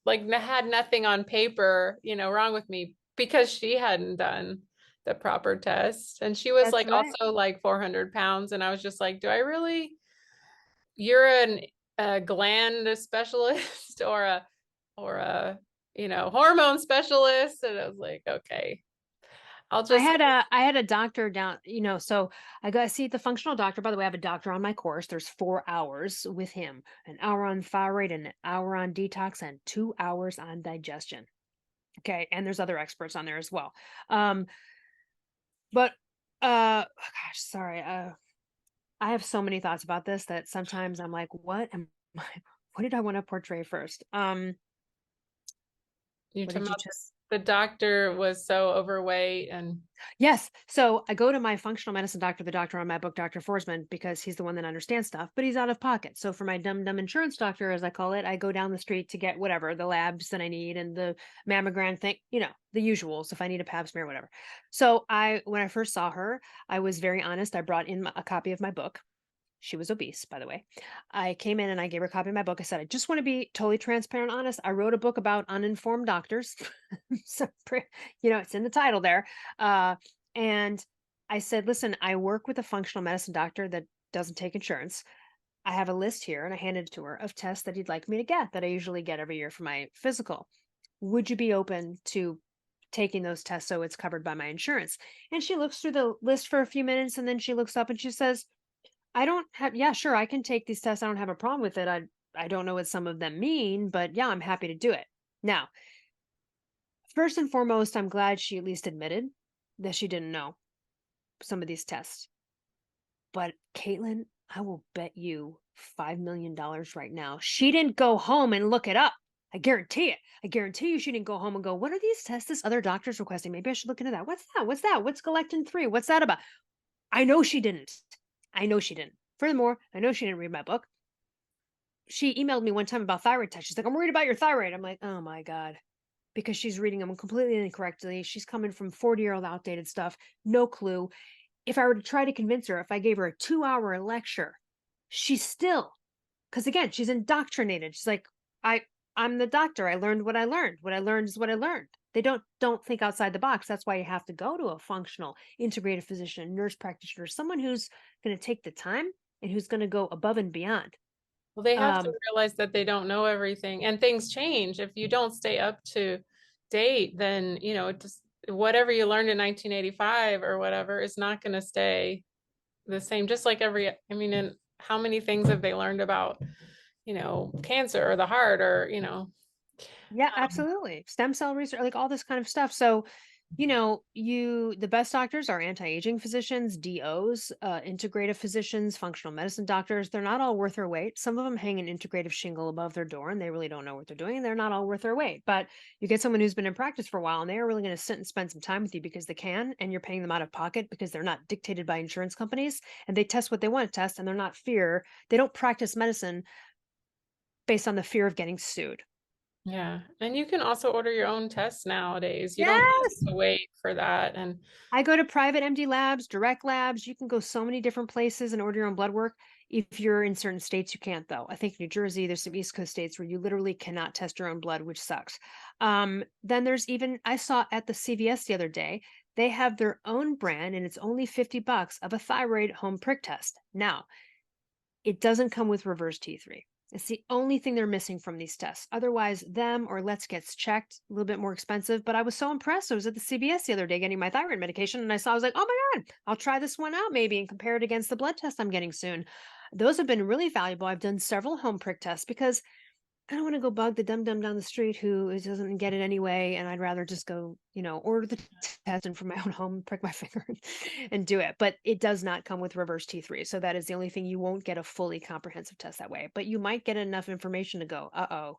Speaker 1: like had nothing on paper, wrong with me because she hadn't done the proper test. And she was
Speaker 2: That's
Speaker 1: like
Speaker 2: right.
Speaker 1: also like 400 pounds. And I was just like, do I really? You're a gland specialist or a hormone specialist. And I was like, okay, I'll just
Speaker 2: I had a doctor down, so I got to see the functional doctor. By the way, I have a doctor on my course. There's 4 hours with him, an hour on thyroid, an hour on detox, and 2 hours on digestion. Okay. And there's other experts on there as well. Um, but oh gosh, sorry. I have so many thoughts about this that sometimes I'm like, what did I want to portray first?
Speaker 1: you
Speaker 2: What
Speaker 1: talking
Speaker 2: did you
Speaker 1: about
Speaker 2: just
Speaker 1: the doctor was so overweight and
Speaker 2: Yes. So I go to my functional medicine doctor, the doctor on my book, Dr. Forsman, because he's the one that understands stuff, but he's out of pocket. So for my dumb insurance doctor, as I call it, I go down the street to get whatever, the labs that I need and the mammogram thing, the usuals, if I need a pap smear, whatever. So when I first saw her, I was very honest. I brought in a copy of my book. She was obese, by the way. I came in and I gave her a copy of my book. I said, I just want to be totally transparent, and honest. I wrote a book about uninformed doctors. So, it's in the title there. And I said, listen, I work with a functional medicine doctor that doesn't take insurance. I have a list here, and I handed it to her of tests that he'd like me to get that I usually get every year for my physical. Would you be open to taking those tests so it's covered by my insurance? And she looks through the list for a few minutes and then she looks up and she says, I don't have yeah, sure, I can take these tests. I don't have a problem with it. I don't know what some of them mean, but yeah, I'm happy to do it. Now, first and foremost, I'm glad she at least admitted that she didn't know some of these tests. But Caitlin, I will bet you $5 million right now. She didn't go home and look it up. I guarantee it. I guarantee you she didn't go home and go, what are these tests this other doctor's requesting? Maybe I should look into that. What's that? What's that? What's galectin 3? What's that about? I know she didn't. I know she didn't. Furthermore, I know she didn't read my book. She emailed me one time about thyroid tests. She's like, I'm worried about your thyroid. I'm like, oh my God. because she's reading them completely incorrectly. She's coming from 40-year-old outdated stuff, no clue. If I were to try to convince her, if I gave her a 2-hour lecture, she's still, because again, she's indoctrinated. She's like, I I'm the doctor. I learned what I learned. What I learned is what I learned. They don't think outside the box. That's why you have to go to a functional integrative physician, nurse practitioner, someone who's going to take the time and who's going to go above and beyond.
Speaker 1: Well, they have to
Speaker 2: Um,
Speaker 1: realize that they don't know everything and things change. If you don't stay up to date, then, it just whatever you learned in 1985 or whatever is not going to stay the same. Just like and how many things have they learned about, cancer or the heart or,
Speaker 2: Yeah, absolutely. Stem cell research, like all this kind of stuff. So, the best doctors are anti-aging physicians, DOs, integrative physicians, functional medicine doctors. They're not all worth their weight. Some of them hang an integrative shingle above their door and they really don't know what they're doing. And they're not all worth their weight. But you get someone who's been in practice for a while and they are really going to sit and spend some time with you because they can, and you're paying them out of pocket because they're not dictated by insurance companies and they test what they want to test and they're not fear. They don't practice medicine based on the fear of getting sued.
Speaker 1: yeah. And you can also order your own tests nowadays. You don't have
Speaker 2: Yes.
Speaker 1: to wait for that. And
Speaker 2: I go to private MD labs, direct labs. You can go so many different places and order your own blood work. If you're in certain states, you can't though. I think New Jersey, there's some East Coast states where you literally cannot test your own blood, which sucks. Then there's even, I saw at the CVS the other day, they have their own brand and it's only $50 of a thyroid home prick test. Now, it doesn't come with reverse T3. It's the only thing they're missing from these tests. Otherwise, them or Let's Gets Checked, a little bit more expensive. But I was so impressed. I was at the CVS the other day getting my thyroid medication, and I was like, oh my God, I'll try this one out maybe and compare it against the blood test I'm getting soon. Those have been really valuable. I've done several home prick tests because I don't want to go bug the dum dum down the street who doesn't get it anyway, and I'd rather just go, order the test and from my own home, prick my finger and do it. But it does not come with reverse T3, so that is the only thing. You won't get a fully comprehensive test that way, but you might get enough information to go, oh,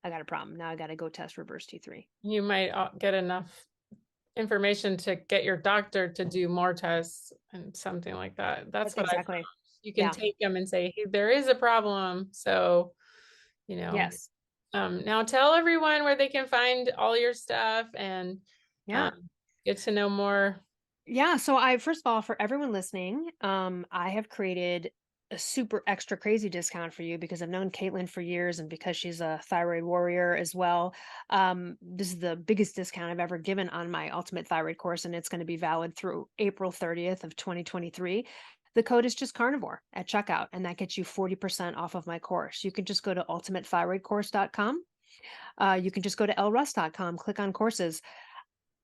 Speaker 2: I got a problem. Now I got to go test reverse T3.
Speaker 1: you might get enough information to get your doctor to do more tests and something like that. That's
Speaker 2: That's
Speaker 1: what I found.
Speaker 2: exactly.
Speaker 1: You can
Speaker 2: Yeah.
Speaker 1: take them and say, hey, there is a problem. So, you know,
Speaker 2: Yes.
Speaker 1: now tell everyone where they can find all your stuff and
Speaker 2: Yeah.
Speaker 1: um, get to know more.
Speaker 2: Yeah, so I first of all, for everyone listening, I have created a super extra crazy discount for you because I've known Caitlin for years and because she's a thyroid warrior as well. This is the biggest discount I've ever given on my ultimate thyroid course, and it's going to be valid through April 30th of 2023. The code is just carnivore at checkout, and that gets you 40% off of my course. You can just go to ultimatethyroidcourse.com. You can just go to elleruss.com, click on courses.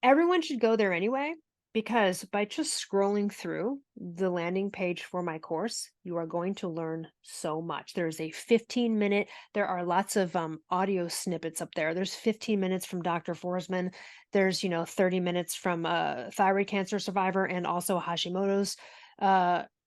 Speaker 2: Everyone should go there anyway, because by just scrolling through the landing page for my course, you are going to learn so much. There's a 15-minute, there are lots of audio snippets up there. There's 15 minutes from Dr. Forsman. There's, 30 minutes from a thyroid cancer survivor and also Hashimoto's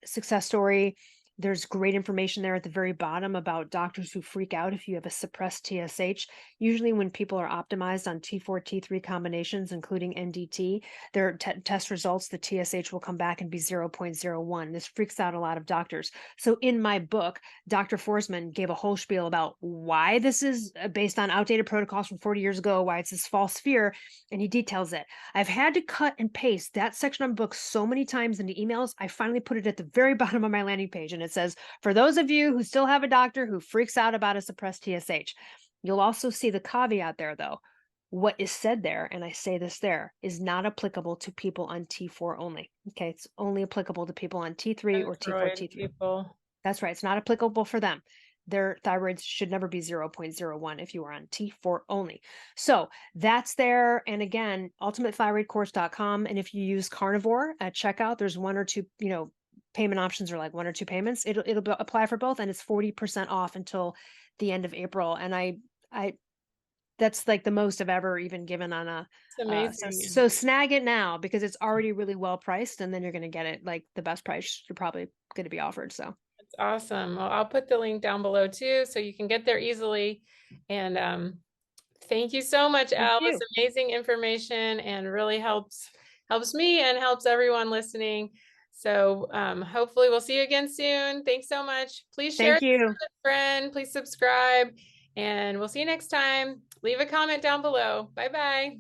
Speaker 2: success story. There's great information there at the very bottom about doctors who freak out if you have a suppressed TSH. Usually, when people are optimized on T4, T3 combinations, including NDT, their test results, the TSH will come back and be 0.01. This freaks out a lot of doctors. So, in my book, Dr. Forsman gave a whole spiel about why this is based on outdated protocols from 40 years ago, why it's this false fear, and he details it. I've had to cut and paste that section of the book so many times into emails. I finally put it at the very bottom of my landing page, and it says, for those of you who still have a doctor who freaks out about a suppressed TSH. You'll also see the caveat there, though. What is said there, and I say this there, is not applicable to people on T4 only. Okay, it's only applicable to people on T3 or T4,
Speaker 1: Android
Speaker 2: T3.
Speaker 1: people.
Speaker 2: That's right, it's not applicable for them. Their thyroids should never be 0.01 if you are on T4 only. So that's there. And again, ultimatethyroidcourse.com. And if you use Carnivore at checkout, there's one or two, payment options are like one or two payments. It'll apply for both, and it's 40% off until the end of April. And I that's like the most I've ever even given on a
Speaker 1: It's
Speaker 2: so
Speaker 1: amazing.
Speaker 2: so snag it now because it's already really well priced, and then you're going to get it like the best price you're probably going to be offered. So
Speaker 1: It's awesome. Well, I'll put the link down below too, so you can get there easily. And thank you so much,
Speaker 2: thank
Speaker 1: Elle. It's
Speaker 2: you.
Speaker 1: amazing information and really helps me and helps everyone listening. So hopefully we'll see you again soon. Thanks so much. Please share
Speaker 2: Thank
Speaker 1: this
Speaker 2: you.
Speaker 1: with a friend. Please subscribe. And we'll see you next time. Leave a comment down below. Bye-bye.